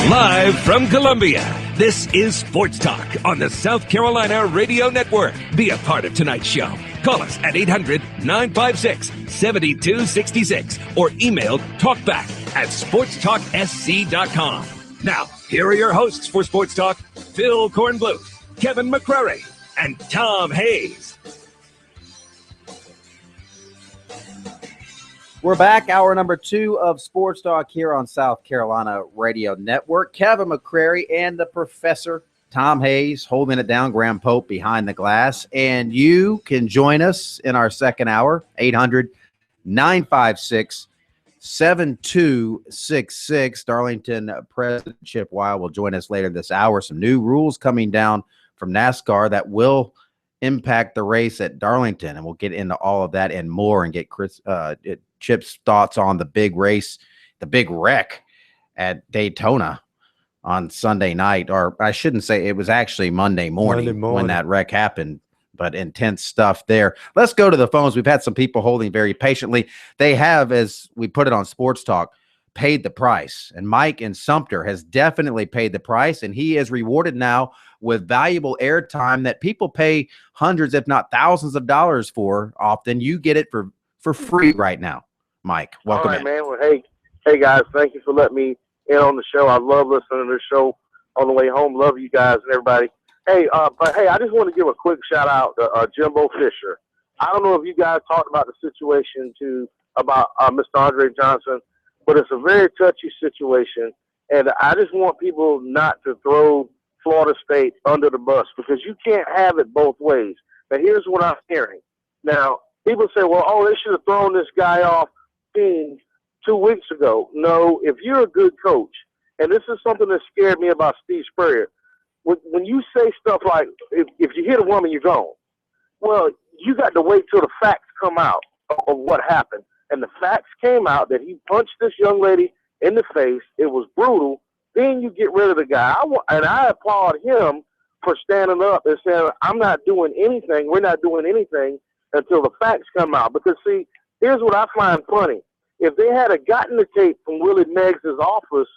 Live from Columbia, this is Sports Talk on the South Carolina Radio Network. Be a part of tonight's show. Call us at 800-956-7266 or email talkback@sportstalksc.com. Now, here are your hosts for Sports Talk, Phil Kornbluth, Kevin McCrary, and Tom Hayes. We're back, hour number 2 of Sports Talk here on South Carolina Radio Network. Kevin McCrary and the Professor, Tom Hayes, holding it down, Graham Pope behind the glass. And you can join us in our second hour, 800-956-7266. Darlington President Chip Weil will join us later this hour. Some new rules coming down from NASCAR that will impact the race at Darlington, and we'll get into all of that and more and get Chip's thoughts on the big race, the big wreck at Daytona on Sunday night, or I shouldn't say, it was actually Monday morning when that wreck happened, but intense stuff there. Let's go to the phones. We've had some people holding very patiently. They have, as we put it on Sports Talk, paid the price, and Mike in Sumter has definitely paid the price, and he is rewarded now with valuable airtime that people pay hundreds, if not thousands of dollars for. Often you get it for free right now. Mike, welcome. All right, man. Well, hey guys, thank you for letting me in on the show. I love listening to the show on the way home. Love you guys and everybody. Hey, I just want to give a quick shout out to Jimbo Fisher. I don't know if you guys talked about the situation about Mr. Andre Johnson, but it's a very touchy situation, and I just want people not to throw Florida State under the bus, because you can't have it both ways. Now, here's what I'm hearing. Now, people say, well, they should have thrown this guy off 2 weeks ago. No, if you're a good coach, and this is something that scared me about Steve Spurrier, when you say stuff like, if you hit a woman, you're gone. Well, you got to wait till the facts come out of what happened. And the facts came out that he punched this young lady in the face. It was brutal. Then you get rid of the guy. And I applaud him for standing up and saying, I'm not doing anything. We're not doing anything until the facts come out. Because, see, here's what I find funny. If they had gotten the tape from Willie Meggs' office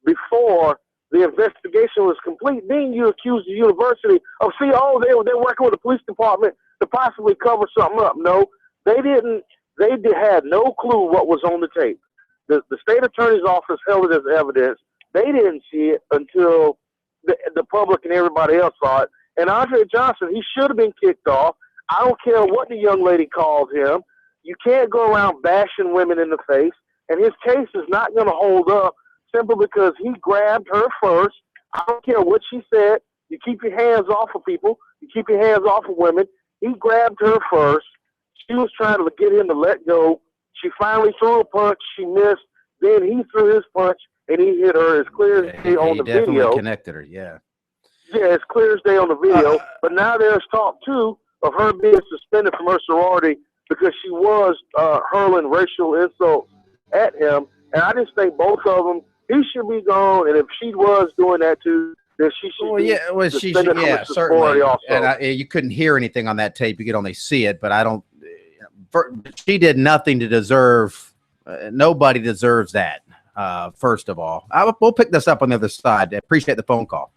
before the investigation was complete, then you accuse the university of, they're working with the police department to possibly cover something up. No, they didn't. They had no clue what was on the tape. The state attorney's office held it as evidence. They didn't see it until the public and everybody else saw it. And Andre Johnson, he should have been kicked off. I don't care what the young lady called him. You can't go around bashing women in the face. And his case is not going to hold up simply because he grabbed her first. I don't care what she said. You keep your hands off of people. You keep your hands off of women. He grabbed her first. She was trying to get him to let go. She finally threw a punch. She missed. Then he threw his punch, and he hit her as clear as day on the video. He definitely connected her, yeah. Yeah, as clear as day on the video. But now there's talk, too, of her being suspended from her sorority because she was hurling racial insults at him. And I just think both of them, he should be gone. And if she was doing that, too, then she should be suspended from her sorority also. And you couldn't hear anything on that tape. You could only see it. But I don't she did nothing to deserve nobody deserves that, first of all. We'll pick this up on the other side. I appreciate the phone call.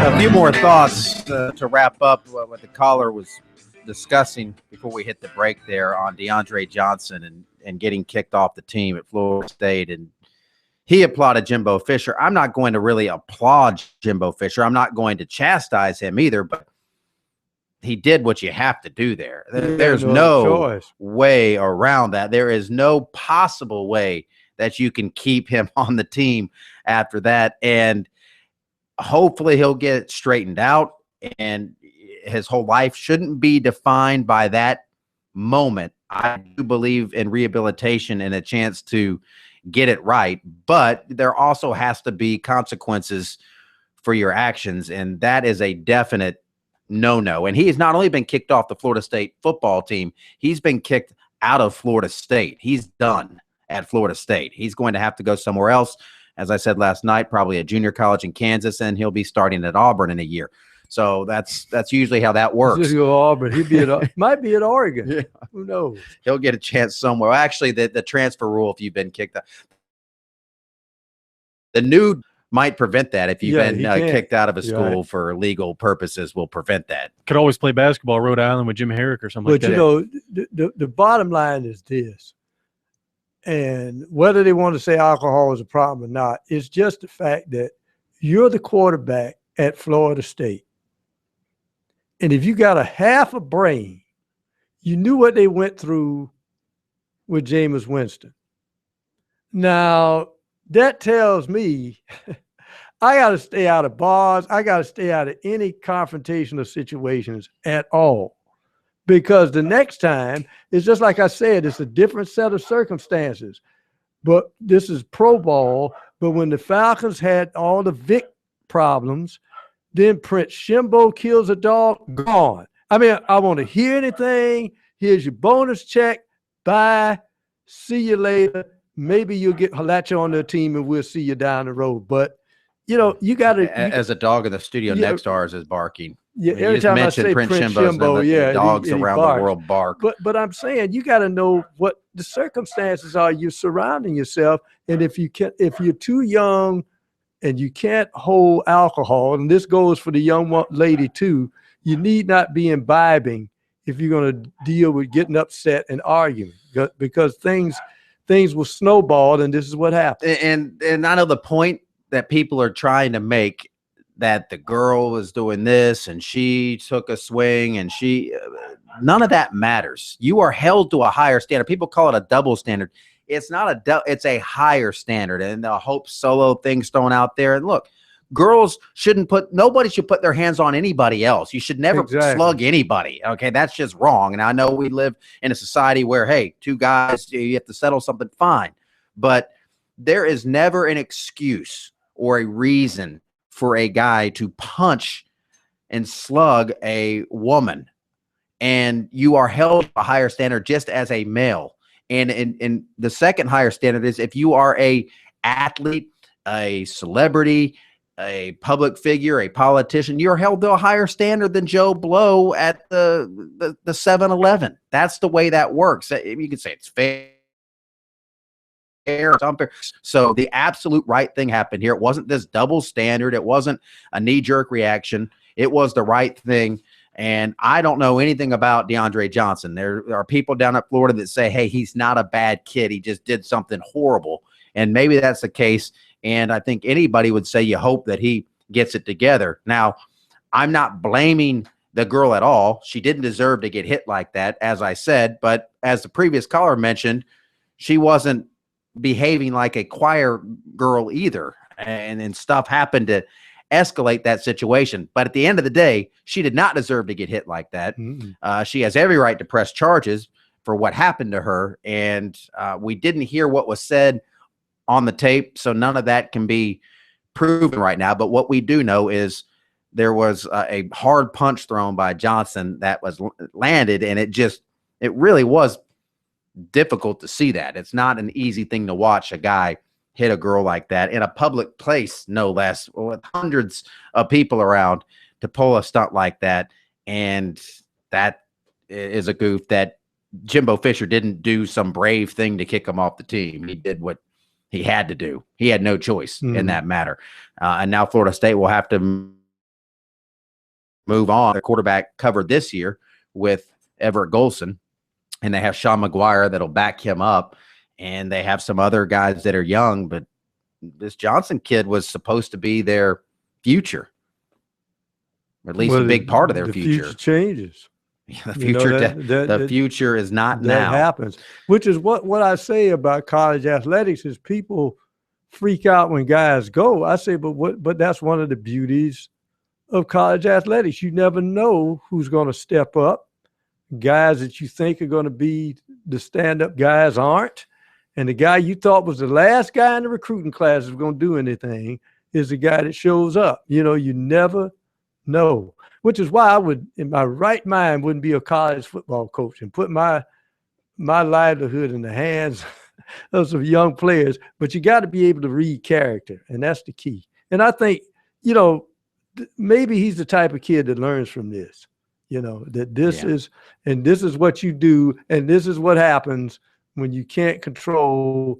A few more thoughts to wrap up what the caller was discussing before we hit the break there on DeAndre Johnson and getting kicked off the team at Florida State. And he applauded Jimbo Fisher. I'm not going to really applaud Jimbo Fisher. I'm not going to chastise him either, but he did what you have to do there. There's no way around that. There is no possible way that you can keep him on the team after that. And hopefully he'll get it straightened out, and his whole life shouldn't be defined by that moment. I do believe in rehabilitation and a chance to get it right, but there also has to be consequences for your actions, and that is a definite no-no. And he has not only been kicked off the Florida State football team, he's been kicked out of Florida State. He's done at Florida State. He's going to have to go somewhere else. As I said last night, probably a junior college in Kansas, and he'll be starting at Auburn in a year. So that's usually how that works. Just go Auburn. He'll be might be at Oregon. Yeah. Who knows? He'll get a chance somewhere. Actually, the transfer rule, if you've been kicked out, the new might prevent that. If you've been kicked out of a school for legal purposes, will prevent that. Could always play basketball at Rhode Island with Jim Herrick or something like that. But, you know, the bottom line is this. And whether they want to say alcohol is a problem or not, it's just the fact that you're the quarterback at Florida State. And if you got a half a brain, you knew what they went through with Jameis Winston. Now, that tells me I got to stay out of bars. I got to stay out of any confrontational situations at all. Because the next time, it's just like I said, it's a different set of circumstances. But this is pro ball. But when the Falcons had all the Vic problems, then Prince Shimbo kills a dog, gone. I mean, I want to hear anything. Here's your bonus check. Bye. See you later. Maybe you'll latch on to a team and we'll see you down the road. But, you know, you got to. As a dog in the studio next to ours is barking. Yeah, every time I say Prince Shimbo, the dogs around the world bark. But I'm saying you got to know what the circumstances are you're surrounding yourself, and if you're too young and you can't hold alcohol, and this goes for the young lady too, you need not be imbibing if you're going to deal with getting upset and arguing, because things will snowball, and this is what happens. And I know the point that people are trying to make, that the girl was doing this and she took a swing and none of that matters. You are held to a higher standard. People call it a double standard. It's not it's a higher standard. And the Hope Solo thing's thrown out there. And look, girls nobody should put their hands on anybody else. You should never slug anybody. Okay. That's just wrong. And I know we live in a society where, hey, two guys, you have to settle something, fine. But there is never an excuse or a reason for a guy to punch and slug a woman, and you are held to a higher standard just as a male. And the second higher standard is if you are a athlete, a celebrity, a public figure, a politician, you're held to a higher standard than Joe Blow at the 7-Eleven. That's the way that works. You can say it's fair. So the absolute right thing happened here. It wasn't this double standard. It wasn't a knee-jerk reaction. It was the right thing. And I don't know anything about DeAndre Johnson. There are people down at Florida that say, hey, he's not a bad kid. He just did something horrible. And maybe that's the case. And I think anybody would say you hope that he gets it together. Now, I'm not blaming the girl at all. She didn't deserve to get hit like that, as I said. But as the previous caller mentioned, she wasn't behaving like a choir girl either, and stuff happened to escalate that situation. But at the end of the day, she did not deserve to get hit like that. She has every right to press charges for what happened to her, and we didn't hear what was said on the tape, so none of that can be proven right now. But what we do know is there was a hard punch thrown by Johnson that was landed, and it really was difficult to see that. It's not an easy thing to watch a guy hit a girl like that in a public place, no less, with hundreds of people around, to pull a stunt like that. And that is a goof that Jimbo Fisher didn't do some brave thing to kick him off the team. He did what he had to do. He had no choice in that matter. And now Florida State will have to move on. Their quarterback covered this year with Everett Golson, and they have Sean McGuire that'll back him up, and they have some other guys that are young, but this Johnson kid was supposed to be their future, or at least a big part of their future. The future changes. The future, the future is not now. That happens, which is what I say about college athletics is people freak out when guys go. I say, but that's one of the beauties of college athletics. You never know who's going to step up. Guys that you think are going to be the stand-up guys aren't. And the guy you thought was the last guy in the recruiting class is going to do anything is the guy that shows up. You never know, which is why I would, in my right mind, wouldn't be a college football coach and put my livelihood in the hands of some young players. But you got to be able to read character, and that's the key. And I think, maybe he's the type of kid that learns from this, that this is what you do, and this is what happens when you can't control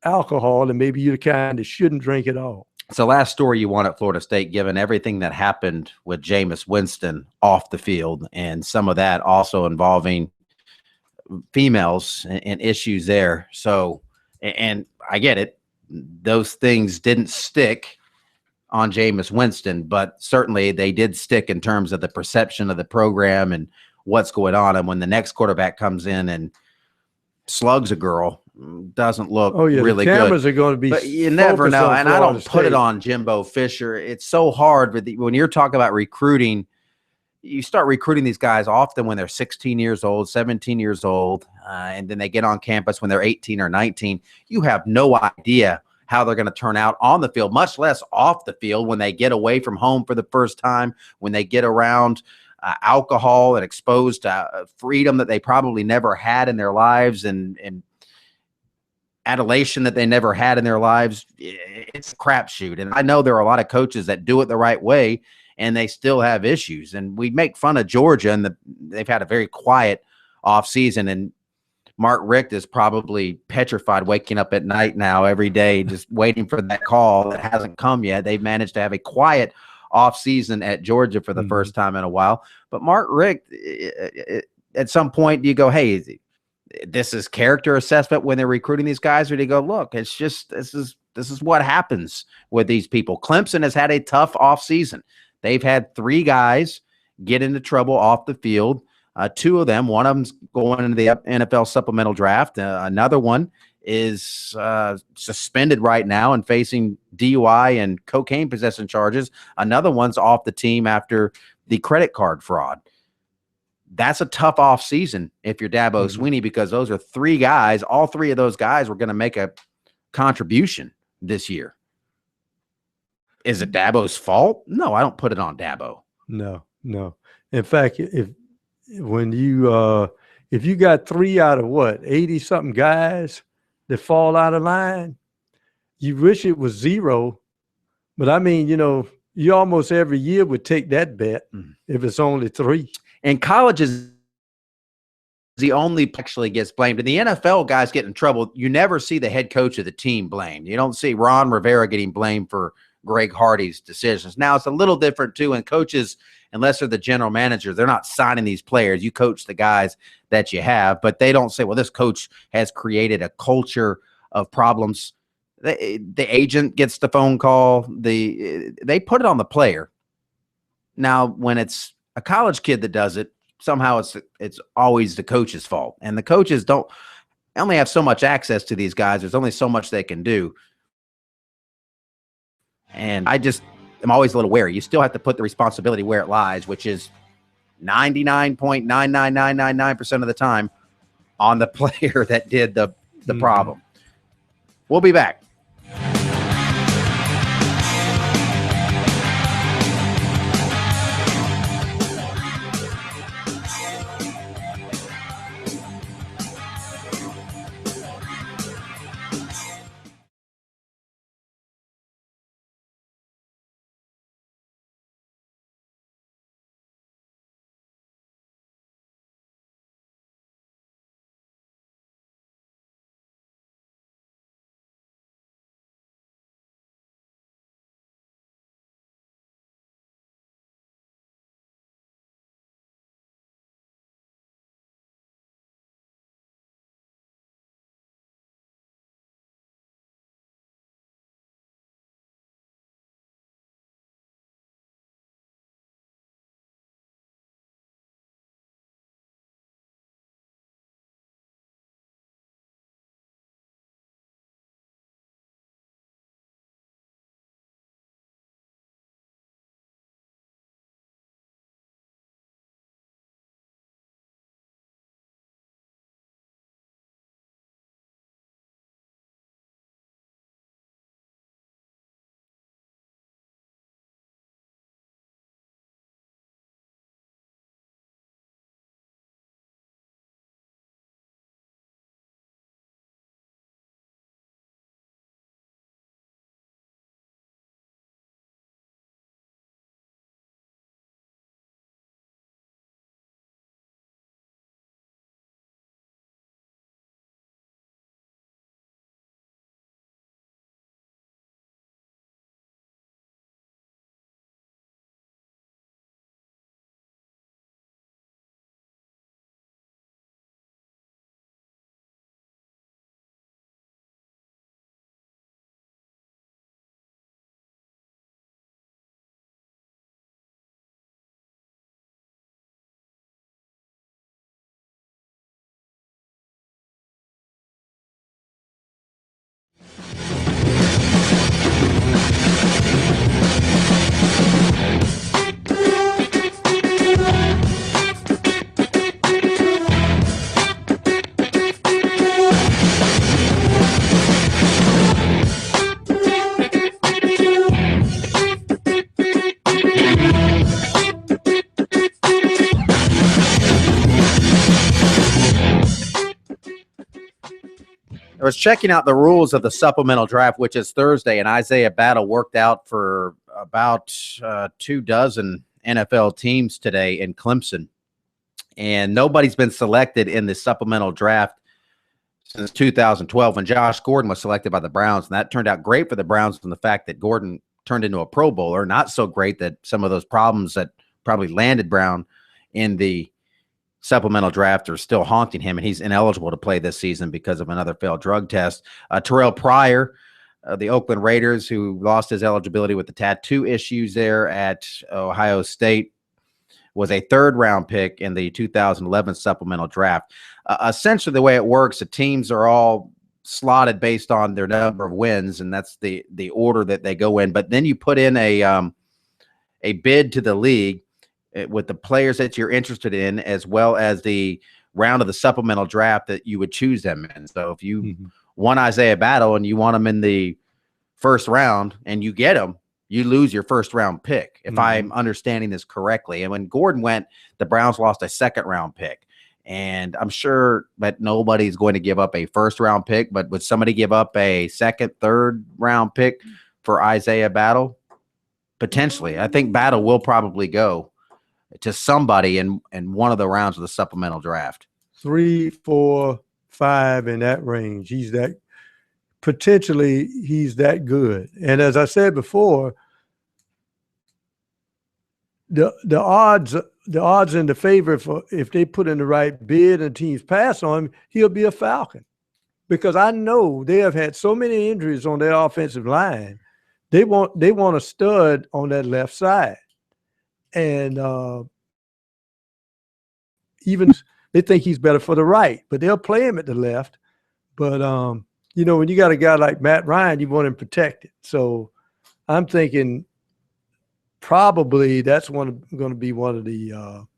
alcohol, and maybe you're the kind that shouldn't drink at all. It's the last story you want at Florida State, given everything that happened with Jameis Winston off the field, and some of that also involving females and issues there. So, and I get it. Those things didn't stick on Jameis Winston, but certainly they did stick in terms of the perception of the program and what's going on. And when the next quarterback comes in and slugs a girl, doesn't look really good. Cameras are going to be, but you never know. And I don't put it on Jimbo Fisher. It's so hard when you're talking about recruiting. You start recruiting these guys often when they're 16 years old, 17 years old, and then they get on campus when they're 18 or 19. You have no idea how they're going to turn out on the field, much less off the field when they get away from home for the first time, when they get around alcohol and exposed to freedom that they probably never had in their lives and adulation that they never had in their lives. It's a crapshoot. And I know there are a lot of coaches that do it the right way and they still have issues. And we make fun of Georgia, and they've had a very quiet offseason. And Mark Richt is probably petrified waking up at night now every day, just waiting for that call that hasn't come yet. They've managed to have a quiet offseason at Georgia for the first time in a while. But Mark Richt, at some point, do you go, hey, this is character assessment when they're recruiting these guys? Or do you go, look, it's just this is what happens with these people. Clemson has had a tough offseason. They've had 3 guys get into trouble off the field. 2 of them, one of them's going into the NFL supplemental draft. Another one is suspended right now and facing DUI and cocaine possession charges. Another one's off the team after the credit card fraud. That's a tough off season if you're Dabo Swinney, because those are 3 guys. All 3 of those guys were going to make a contribution this year. Is it Dabo's fault? No, I don't put it on Dabo. No. In fact, if you got 3 out of 80-something guys that fall out of line, you wish it was 0. But I mean, you almost every year would take that bet if it's only 3. And college is the only actually gets blamed. And the NFL guys get in trouble. You never see the head coach of the team blamed. You don't see Ron Rivera getting blamed for Greg Hardy's decisions. Now, it's a little different, too, and coaches, unless they're the general manager, they're not signing these players. You coach the guys that you have, but they don't say, well, this coach has created a culture of problems. The agent gets the phone call. They put it on the player. Now, when it's a college kid that does it, somehow it's always the coach's fault. And the coaches only have so much access to these guys. There's only so much they can do. And I'm always a little wary. You still have to put the responsibility where it lies, which is 99.99999% of the time on the player that did the problem. We'll be back. I was checking out the rules of the supplemental draft, which is Thursday, and Isaiah Battle worked out for about 24 NFL teams today in Clemson. And nobody's been selected in the supplemental draft since 2012 when Josh Gordon was selected by the Browns. And that turned out great for the Browns from the fact that Gordon turned into a Pro Bowler. Not so great that some of those problems that probably landed Brown in the supplemental draft are still haunting him, and he's ineligible to play this season because of another failed drug test. Terrell Pryor, the Oakland Raiders, who lost his eligibility with the tattoo issues there at Ohio State, was a third-round pick in the 2011 supplemental draft. Essentially, the way it works, the teams are all slotted based on their number of wins, and that's the order that they go in. But then you put in a bid to the league with the players that you're interested in, as well as the round of the supplemental draft that you would choose them in. So if you want Isaiah Battle and you want him in the first round and you get him, you lose your first round pick, if I'm understanding this correctly. And when Gordon went, the Browns lost a second round pick. And I'm sure that nobody's going to give up a first round pick, but would somebody give up a second, third round pick for Isaiah Battle? Potentially. I think Battle will probably go to somebody in one of the rounds of the supplemental draft. 3, 4, 5 in that range. He's that good. And as I said before, the odds in the favor for if they put in the right bid and teams pass on him, he'll be a Falcon. Because I know they have had so many injuries on their offensive line. They want a stud on that left side. And even they think he's better for the right, but they'll play him at the left. But, when you got a guy like Matt Ryan, you want him protected. So I'm thinking probably that's going to be one of the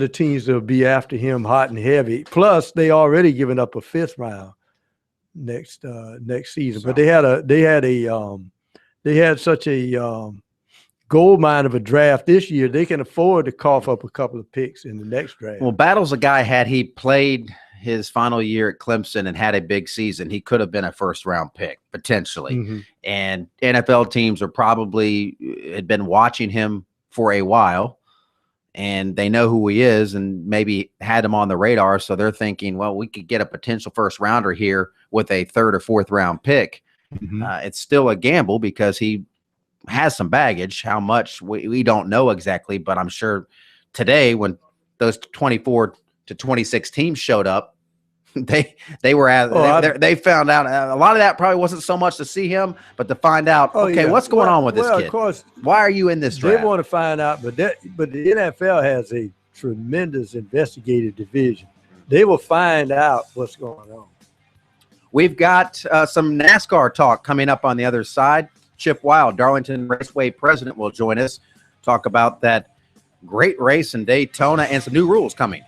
teams that will be after him hot and heavy. Plus, they already given up a 5th round next season. So, but they had such a gold mine of a draft this year, they can afford to cough up a couple of picks in the next draft. Well, Battle's a guy, had he played his final year at Clemson and had a big season, he could have been a first-round pick, potentially. And NFL teams had been watching him for a while, and they know who he is and maybe had him on the radar, so they're thinking, well, we could get a potential first-rounder here with a 3rd or 4th-round pick. It's still a gamble because he has some baggage. How much we don't know exactly, but I'm sure today when those 24 to 26 teams showed up, they found out a lot of that probably wasn't so much to see him, but to find out what's going on with this kid. Of course, why are you in this draft? They want to find out, but the NFL has a tremendous investigative division. They will find out what's going on. We've got some NASCAR talk coming up on the other side. Chip Wild, Darlington Raceway president, will join us, talk about that great race in Daytona and some new rules coming.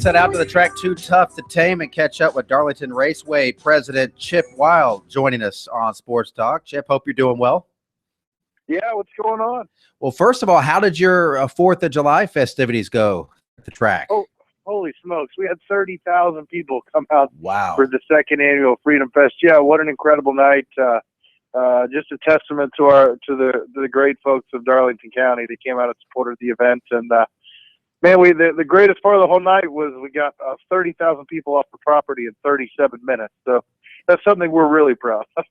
Let's head out to the track, Too Tough to Tame, and catch up with Darlington Raceway President Chip Wild joining us on Sports Talk. Chip, hope you're doing well. Yeah, what's going on? Well, first of all, how did your 4th of July festivities go at the track? Oh, holy smokes. We had 30,000 people come out Wow. for the second annual Freedom Fest. Yeah, what an incredible night. Just a testament to the great folks of Darlington County that came out and supported the event. And, man, the greatest part of the whole night was we got 30,000 people off the property in 37 minutes. So that's something we're really proud of.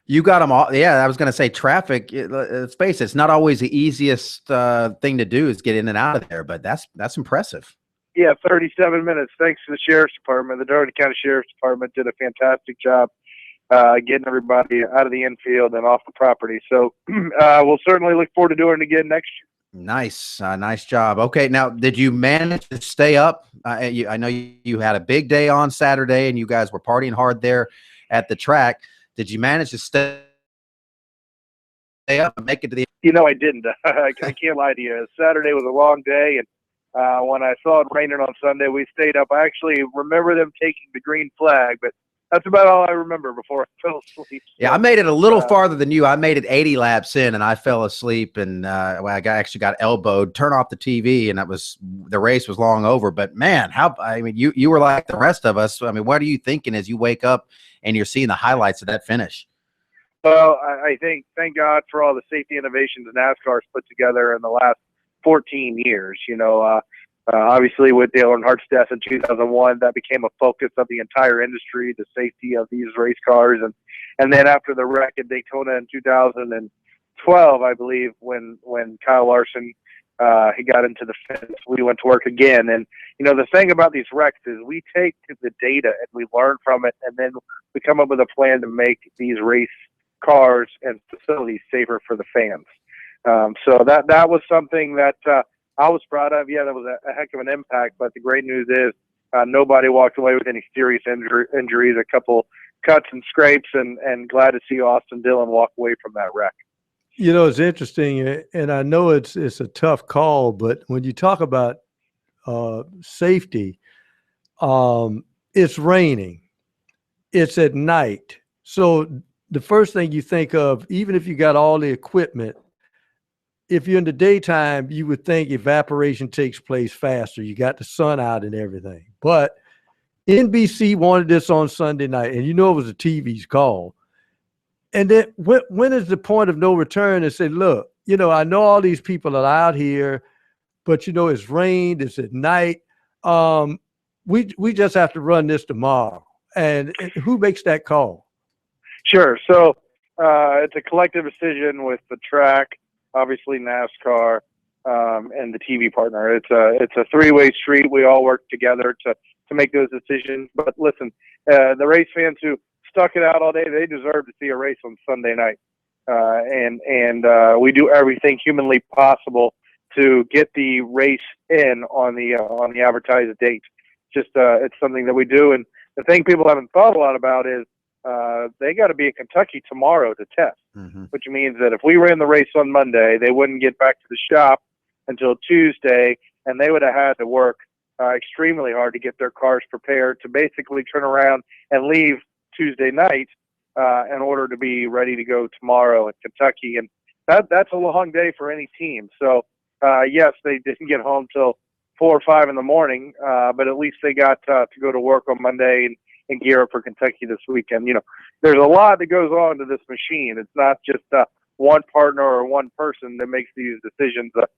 You got them all. Yeah, I was going to say traffic. Let's face it, it's not always the easiest thing to do is get in and out of there, but that's impressive. Yeah, 37 minutes. Thanks to the Sheriff's Department. The Darlington County Sheriff's Department did a fantastic job getting everybody out of the infield and off the property. So we'll certainly look forward to doing it again next year. Nice. Nice job. Okay, now, did you manage to stay up? I know you had a big day on Saturday, and you guys were partying hard there at the track. Did you manage to stay up and make it to the end? You know, I didn't. I can't lie to you. Saturday was a long day, and when I saw it raining on Sunday, we stayed up. I actually remember them taking the green flag, but that's about all I remember before I fell asleep. Yeah, I made it a little farther than you. I made it 80 laps in, and I fell asleep, and I actually got elbowed. Turn off the TV, and the race was long over. But man, you were like the rest of us. I mean, what are you thinking as you wake up and you're seeing the highlights of that finish? Well, I think, thank God for all the safety innovations NASCAR's put together in the last 14 years. You know, obviously with Dale Earnhardt's death in 2001, that became a focus of the entire industry, the safety of these race cars. And then after the wreck at Daytona in 2012, I believe, when Kyle Larson, he got into the fence, we went to work again. And, you know, the thing about these wrecks is we take the data and we learn from it, and then we come up with a plan to make these race cars and facilities safer for the fans. So that was something that I was proud of. Yeah, that was a heck of an impact, but the great news is nobody walked away with any serious injuries, a couple cuts and scrapes, and glad to see Austin Dillon walk away from that wreck. You know, it's interesting, and I know it's a tough call, but when you talk about safety, it's raining, it's at night. So the first thing you think of, even if you got all the equipment, if you're in the daytime, you would think evaporation takes place faster. You got the sun out and everything. But NBC wanted this on Sunday night, and you know it was a TV's call. And then when is the point of no return and say, look, you know, I know all these people are out here, but, you know, it's rained, it's at night. We just have to run this tomorrow. And who makes that call? Sure. So it's a collective decision with the track, obviously NASCAR, and the TV partner. It's a three-way street. We all work together to make those decisions. But listen, the race fans who stuck it out all day, they deserve to see a race on Sunday night. And we do everything humanly possible to get the race in on the advertised date. It's something that we do. And the thing people haven't thought a lot about is they got to be in Kentucky tomorrow to test, which means that if we ran the race on Monday, they wouldn't get back to the shop until Tuesday, and they would have had to work extremely hard to get their cars prepared to basically turn around and leave Tuesday night in order to be ready to go tomorrow in Kentucky. And that's a long day for any team. So, yes, they didn't get home till 4 or 5 in the morning, but at least they got to go to work on Monday and gear up for Kentucky this weekend. You know, there's a lot that goes on to this machine. It's not just one partner or one person that makes these decisions. There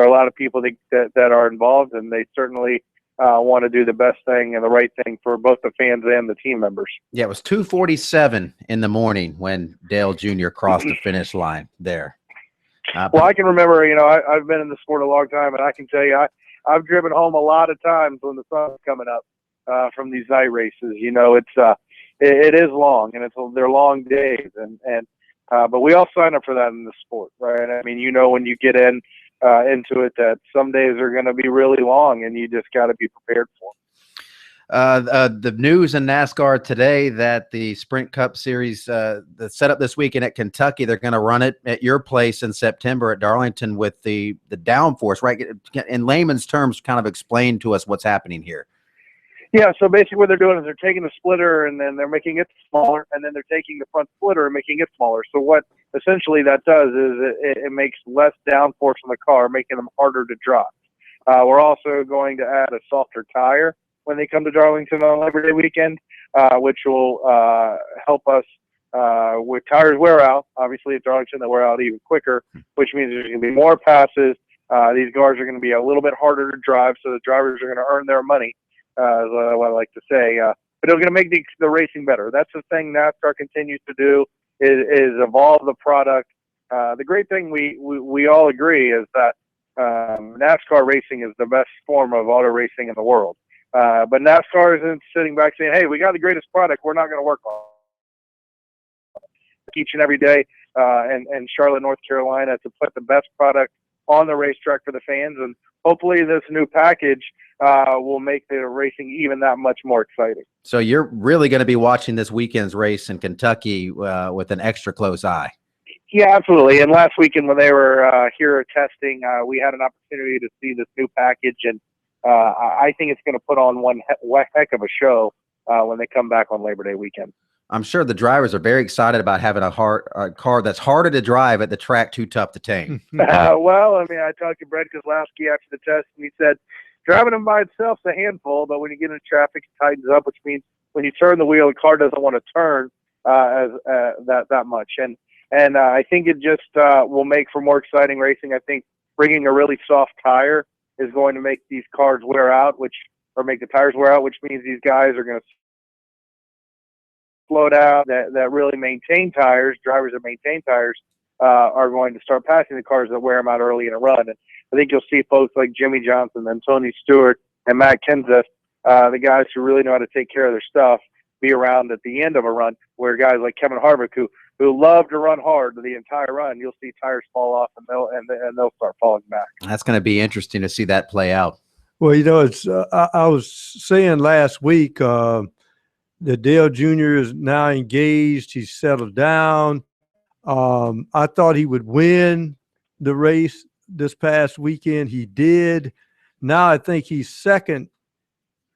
are a lot of people that are involved, and they certainly want to do the best thing and the right thing for both the fans and the team members. Yeah, it was 2:47 in the morning when Dale Jr. crossed the finish line there. Well, I can remember, you know, I've been in the sport a long time, and I can tell you, I've driven home a lot of times when the sun's coming up from these night races. You know, it is long, and they're long days, but we all sign up for that in the sport, right? I mean, you know, when you get into it, that some days are going to be really long, and you just got to be prepared for them. The news in NASCAR today that the Sprint Cup Series that's set up this weekend at Kentucky, they're going to run it at your place in September at Darlington with the downforce, right? In layman's terms, kind of explain to us what's happening here. Yeah, so basically what they're doing is they're taking the splitter and then they're making it smaller, and then they're taking the front splitter and making it smaller. So what essentially that does is it makes less downforce on the car, making them harder to drive. We're also going to add a softer tire when they come to Darlington on Labor Day weekend, which will help us with tires wear out. Obviously, at Darlington, they wear out even quicker, which means there's going to be more passes. These cars are going to be a little bit harder to drive, so the drivers are going to earn their money, is what I like to say. But they're going to make the racing better. That's the thing NASCAR continues to do, is evolve the product. The great thing we all agree is that NASCAR racing is the best form of auto racing in the world. But NASCAR isn't sitting back saying, hey, we got the greatest product, we're not going to work on it. Each and every day in Charlotte, North Carolina, to put the best product on the racetrack for the fans. And hopefully this new package will make the racing even that much more exciting. So you're really going to be watching this weekend's race in Kentucky with an extra close eye. Yeah, absolutely. And last weekend when they were here testing, we had an opportunity to see this new package, and I think it's going to put on one heck of a show when they come back on Labor Day weekend. I'm sure the drivers are very excited about having a car that's harder to drive at the track, too tough to tame. Well, I mean, I talked to Brett Kozlowski after the test, and he said driving them by itself is a handful, but when you get into traffic, it tightens up, which means when you turn the wheel, the car doesn't want to turn that much. And I think it just will make for more exciting racing. I think bringing a really soft tire is going to make these cars wear out, or make the tires wear out, which means these guys are going to slow down. That really maintain tires, drivers that maintain tires, are going to start passing the cars that wear them out early in a run. And I think you'll see folks like Jimmy Johnson and Tony Stewart and Matt Kenseth, the guys who really know how to take care of their stuff, be around at the end of a run, where guys like Kevin Harvick, who love to run hard the entire run, you'll see tires fall off and they'll start falling back. That's going to be interesting to see that play out. Well, it's I was saying last week that Dale Jr. is now engaged. He's settled down. I thought he would win the race this past weekend. He did. Now I think he's second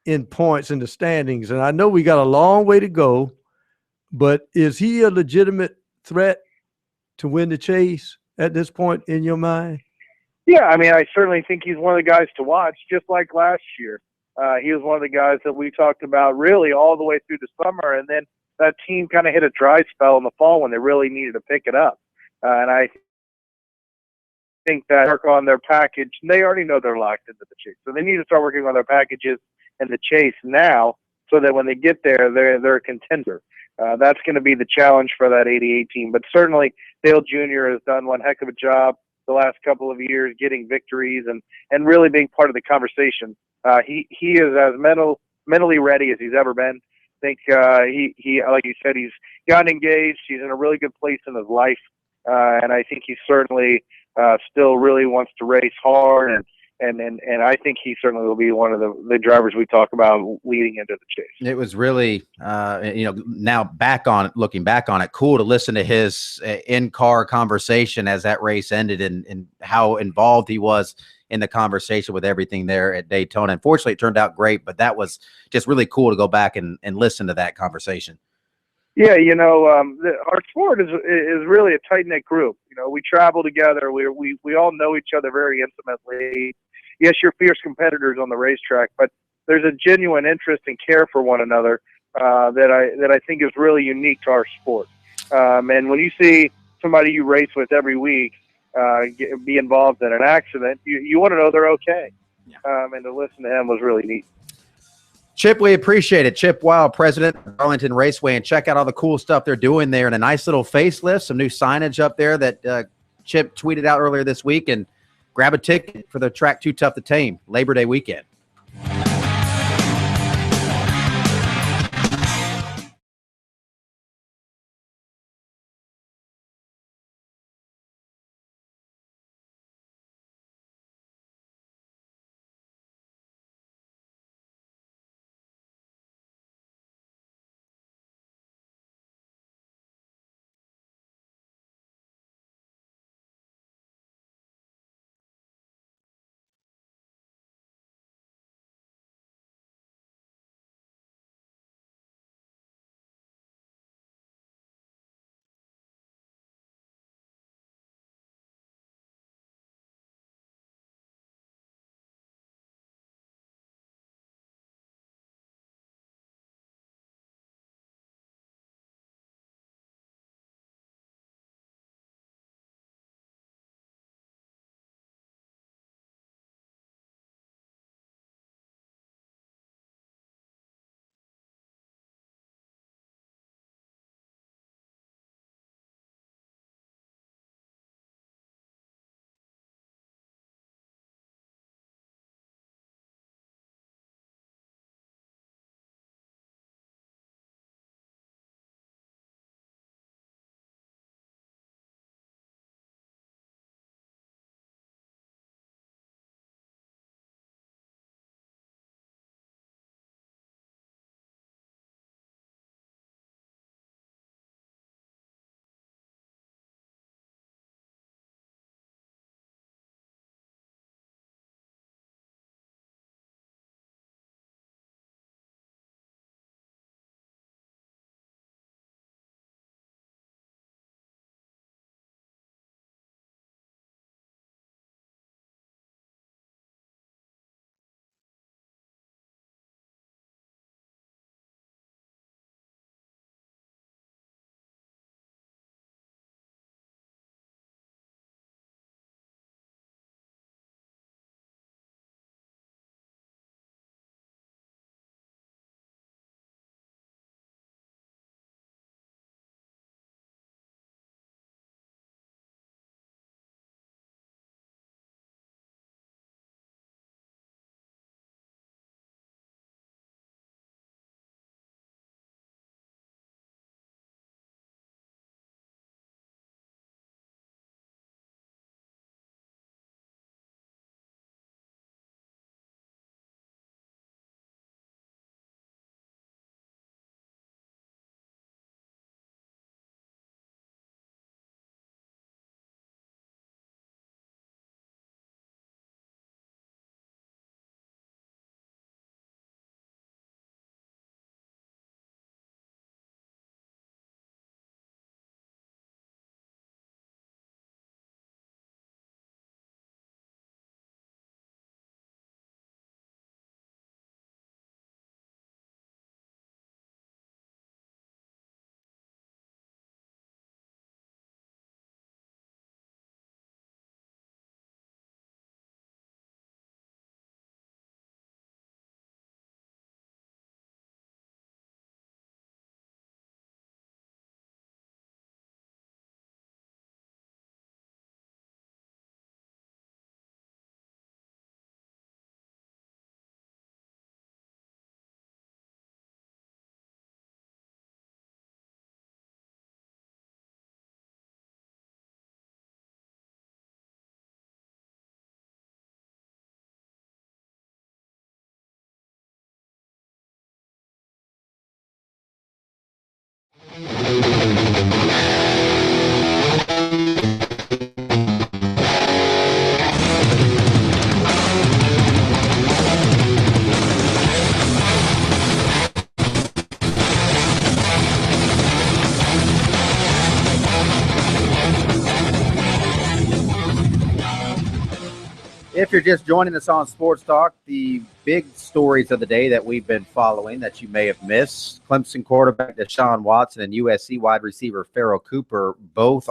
in points in the standings, and I know we got a long way to go. But is he a legitimate threat to win the chase at this point in your mind? Yeah, I mean, I certainly think he's one of the guys to watch, just like last year. He was one of the guys that we talked about really all the way through the summer, and then that team kind of hit a dry spell in the fall when they really needed to pick it up. And I think that work on their package, they already know they're locked into the chase. So they need to start working on their packages and the chase now so that when they get there, they're a contender. That's going to be the challenge for that 88 team. But certainly Dale Jr. has done one heck of a job the last couple of years getting victories and really being part of the conversation. He is as mentally ready as he's ever been. I think he like you said, he's gotten engaged. He's in a really good place in his life. And I think he certainly still really wants to race hard. And I think he certainly will be one of the drivers we talk about leading into the chase. It was really, now looking back on it, cool to listen to his in-car conversation as that race ended and how involved he was in the conversation with everything there at Daytona. Unfortunately, it turned out great, but that was just really cool to go back and listen to that conversation. Yeah, our sport is really a tight-knit group. We travel together. We all know each other very intimately. Yes, you're fierce competitors on the racetrack, but there's a genuine interest and care for one another that I think is really unique to our sport. And when you see somebody you race with every week be involved in an accident, you want to know they're okay. Yeah. And to listen to him was really neat. Chip, we appreciate it. Chip Weil, president of Arlington Raceway, and check out all the cool stuff they're doing there, and a nice little facelift, some new signage up there that Chip tweeted out earlier this week, and grab a ticket for the track Too Tough to Tame Labor Day weekend. If you're just joining us on Sports Talk, the big stories of the day that we've been following that you may have missed: Clemson quarterback Deshaun Watson and USC wide receiver Pharoh Cooper both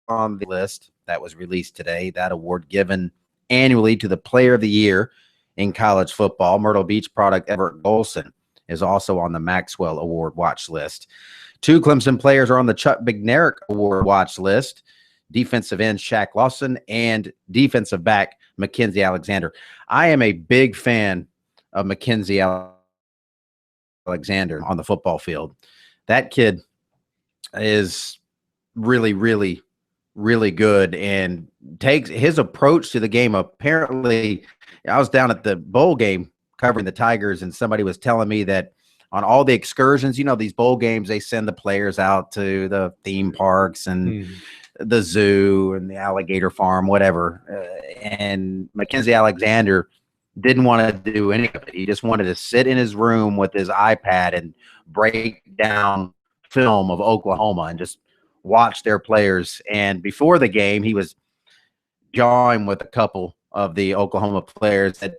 on the list that was released today. That award given annually to the player of the year in college football. Myrtle Beach product Everett Golson is also on the Maxwell Award watch list. 2 Clemson players are on the Chuck Bednarik Award watch list: defensive end Shaq Lawson and defensive back Mackenzie Alexander. I am a big fan of Mackenzie Alexander on the football field. That kid is really, really, really good and takes his approach to the game. Apparently, I was down at the bowl game covering the Tigers, and somebody was telling me that on all the excursions, these bowl games, they send the players out to the theme parks and the zoo and the alligator farm, whatever. And Mackenzie Alexander didn't want to do any of it. He just wanted to sit in his room with his iPad and break down film of Oklahoma and just watch their players. And before the game, he was jawing with a couple of the Oklahoma players that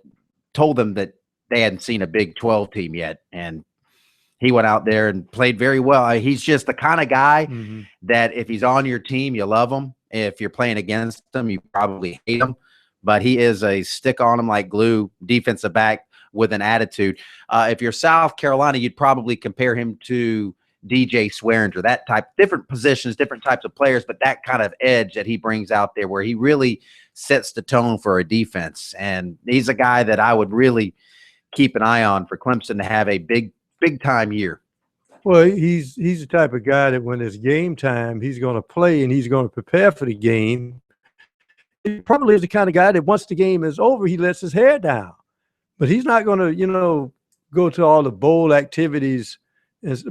told them that they hadn't seen a Big 12 team yet. And he went out there and played very well. He's just the kind of guy that if he's on your team, you love him. If you're playing against him, you probably hate him. But he is a stick-on-him-like-glue defensive back with an attitude. If you're South Carolina, you'd probably compare him to DJ Swearinger, that type, different positions, different types of players, but that kind of edge that he brings out there where he really sets the tone for a defense. And he's a guy that I would really keep an eye on for Clemson to have a big-time year. Well, he's the type of guy that when it's game time, he's going to play and he's going to prepare for the game. He probably is the kind of guy that once the game is over, he lets his hair down. But he's not going to, go to all the bowl activities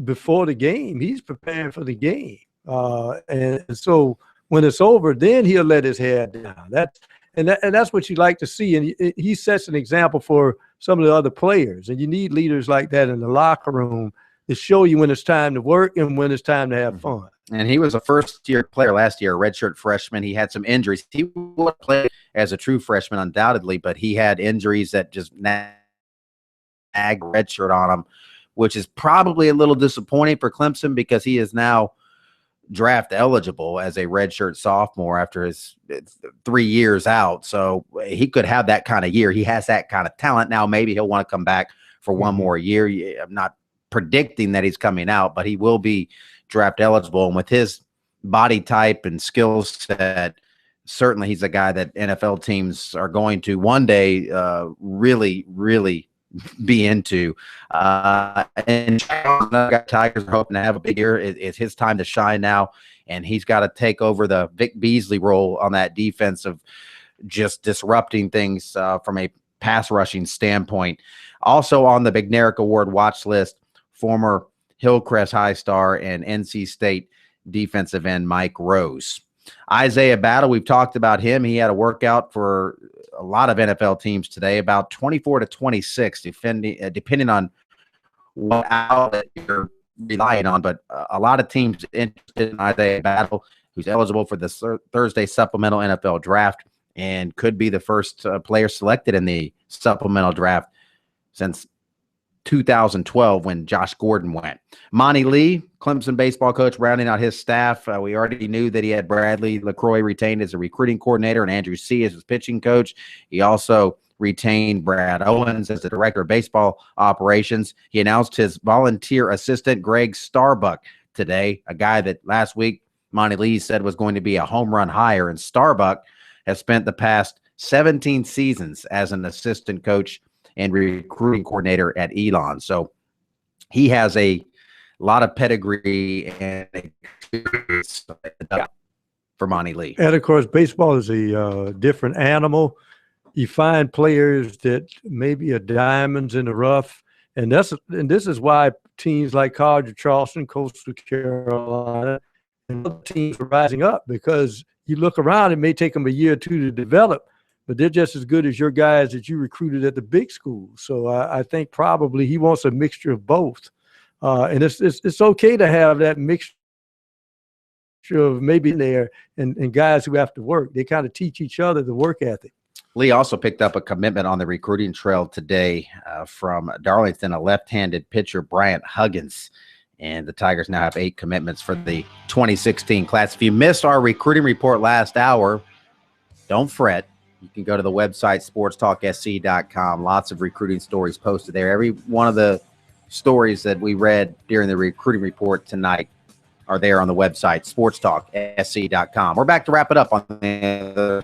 before the game. He's preparing for the game. And so when it's over, then he'll let his hair down. That's what you like to see. And he sets an example for some of the other players. And you need leaders like that in the locker room to show you when it's time to work and when it's time to have fun. And he was a first-year player last year, a redshirt freshman. He had some injuries. He would play as a true freshman undoubtedly, but he had injuries that just nagged redshirt on him, which is probably a little disappointing for Clemson because he is now draft eligible as a redshirt sophomore after his 3 years out. So he could have that kind of year. He has that kind of talent. Now maybe he'll want to come back for one more year. I'm not predicting that he's coming out, but he will be draft eligible. And with his body type and skill set, certainly he's a guy that NFL teams are going to one day really, really be into. And Tigers are hoping to have a big year. It's his time to shine now, and he's got to take over the Vic Beasley role on that defense of just disrupting things from a pass rushing standpoint. Also on the Bednarik Award watch list, former Hillcrest High star and NC State defensive end Mike Rose. Isaiah Battle, we've talked about him. He had a workout for a lot of NFL teams today, about 24 to 26, depending on what outlet you're relying on. But a lot of teams interested in Isaiah Battle, who's eligible for the Thursday supplemental NFL draft and could be the first player selected in the supplemental draft since 2012 when Josh Gordon went. Monty Lee, Clemson baseball coach, rounding out his staff. We already knew that he had Bradley LaCroix retained as a recruiting coordinator and Andrew C. as his pitching coach. He also retained Brad Owens as the director of baseball operations. He announced his volunteer assistant, Greg Starbuck, today, a guy that last week Monty Lee said was going to be a home run hire. And Starbuck has spent the past 17 seasons as an assistant coach and recruiting coordinator at Elon. So he has a lot of pedigree and experience for Monty Lee. And of course, baseball is a different animal. You find players that maybe are diamonds in the rough, And this is why teams like College of Charleston, Coastal Carolina, and other teams are rising up, because you look around, it may take them a year or two to develop, but they're just as good as your guys that you recruited at the big schools. So I think probably he wants a mixture of both. And it's okay to have that mixture of maybe there and guys who have to work. They kind of teach each other the work ethic. Lee also picked up a commitment on the recruiting trail today from Darlington, a left-handed pitcher, Bryant Huggins. And the Tigers now have 8 commitments for the 2016 class. If you missed our recruiting report last hour, don't fret. You can go to the website, sportstalksc.com. Lots of recruiting stories posted there. Every one of the stories that we read during the recruiting report tonight are there on the website, sportstalksc.com. We're back to wrap it up on the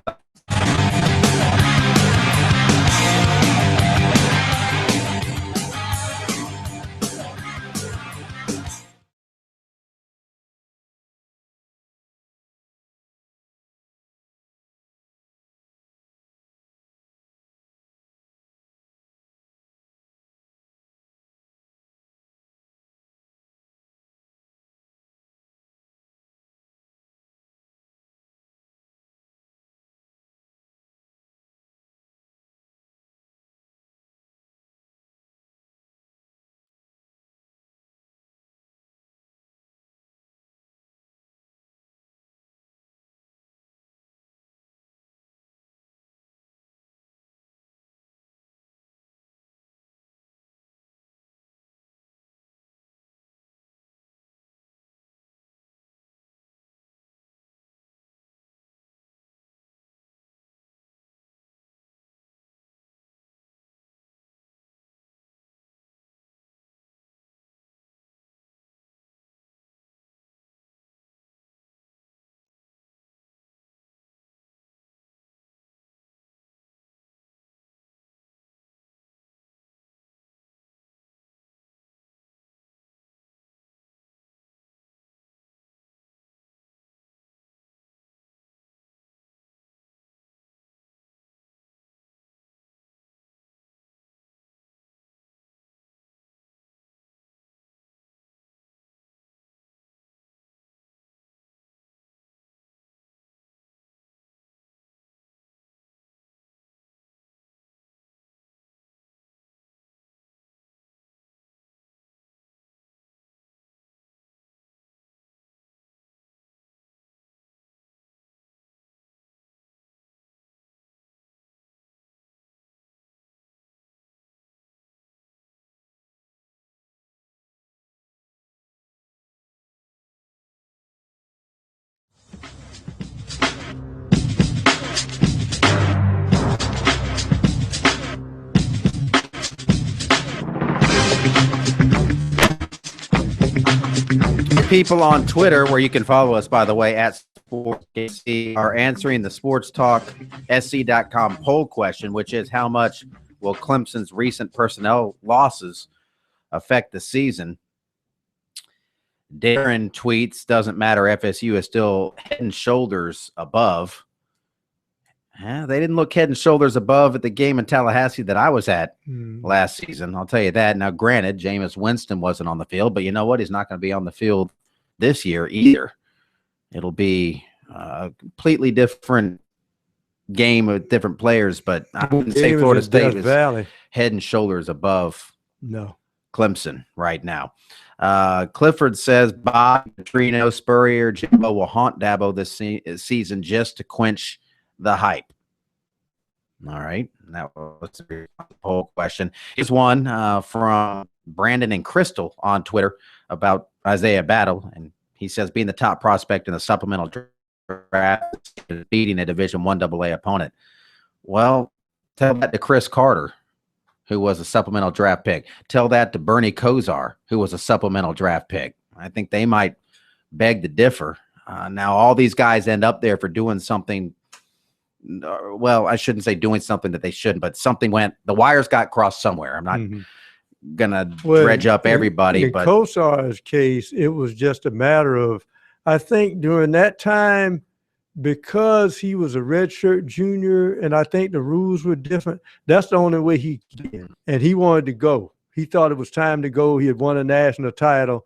people on Twitter, where you can follow us, by the way, at SportsSC, are answering the SportsTalkSC.com poll question, which is how much will Clemson's recent personnel losses affect the season? Darren tweets, doesn't matter, FSU is still head and shoulders above. They didn't look head and shoulders above at the game in Tallahassee that I was at last season. I'll tell you that. Now, granted, Jameis Winston wasn't on the field, but you know what? He's not going to be on the field this year either. It'll be a completely different game with different players, but I wouldn't say Florida State is head and shoulders above Clemson right now. Clifford says Bob, Petrino, Spurrier, Jimbo will haunt Dabo this season just to quench the hype. All right. That was the poll question. Here's one from Brandon and Crystal on Twitter about Isaiah Battle. And he says being the top prospect in the supplemental draft, beating a Division I AA opponent. Well, tell that to Chris Carter, who was a supplemental draft pick. Tell that to Bernie Kosar, who was a supplemental draft pick. I think they might beg to differ. Now, all these guys end up there for doing something. Well, I shouldn't say doing something that they shouldn't, but something went, the wires got crossed somewhere. I'm not going to dredge up everybody. In Kosar's case, it was just a matter of, I think during that time, because he was a redshirt junior and I think the rules were different, that's the only way he did. And he wanted to go. He thought it was time to go. He had won a national title,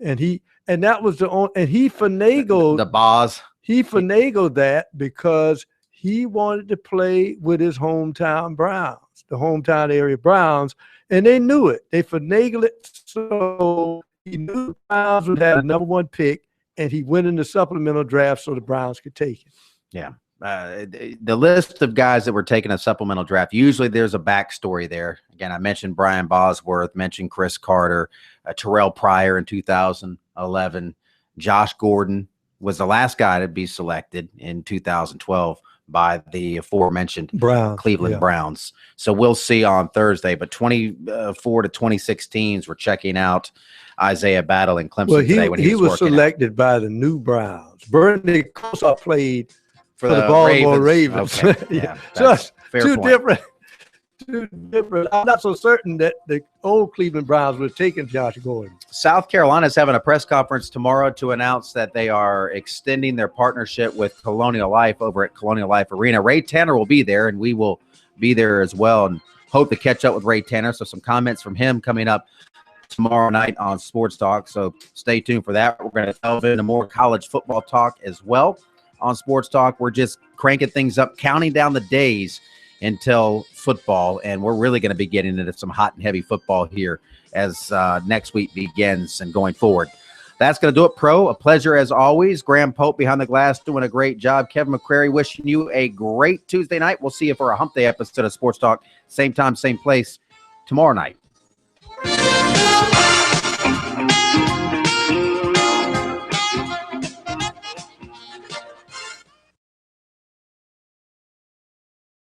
and that was the only. And he finagled the Boz. He finagled that because he wanted to play with his hometown Browns, the hometown area Browns, and they knew it. They finagled it so he knew the Browns would have the number 1 pick, and he went in the supplemental draft so the Browns could take it. Yeah. The list of guys that were taking a supplemental draft, usually there's a backstory there. Again, I mentioned Brian Bosworth, mentioned Chris Carter, Terrell Pryor in 2011. Josh Gordon was the last guy to be selected in 2012 by the aforementioned Cleveland Browns. So we'll see on Thursday. But 24 to 2016s, we're checking out Isaiah Battle in Clemson today when he was selected by the new Browns. Bernie Kosar played for the Baltimore Ravens. Okay. Yeah, Just two different. I'm not so certain that the old Cleveland Browns would have taken Josh Gordon. South Carolina is having a press conference tomorrow to announce that they are extending their partnership with Colonial Life over at Colonial Life Arena. Ray Tanner will be there, and we will be there as well, and hope to catch up with Ray Tanner. So some comments from him coming up tomorrow night on Sports Talk. So stay tuned for that. We're going to delve into more college football talk as well on Sports Talk. We're just cranking things up, counting down the days until football, and we're really going to be getting into some hot and heavy football here as next week begins and going forward. That's going to do it, Pro. A pleasure as always. Graham Pope behind the glass doing a great job. Kevin McCrary wishing you a great Tuesday night. We'll see you for a Hump Day episode of Sports Talk. Same time, same place tomorrow night.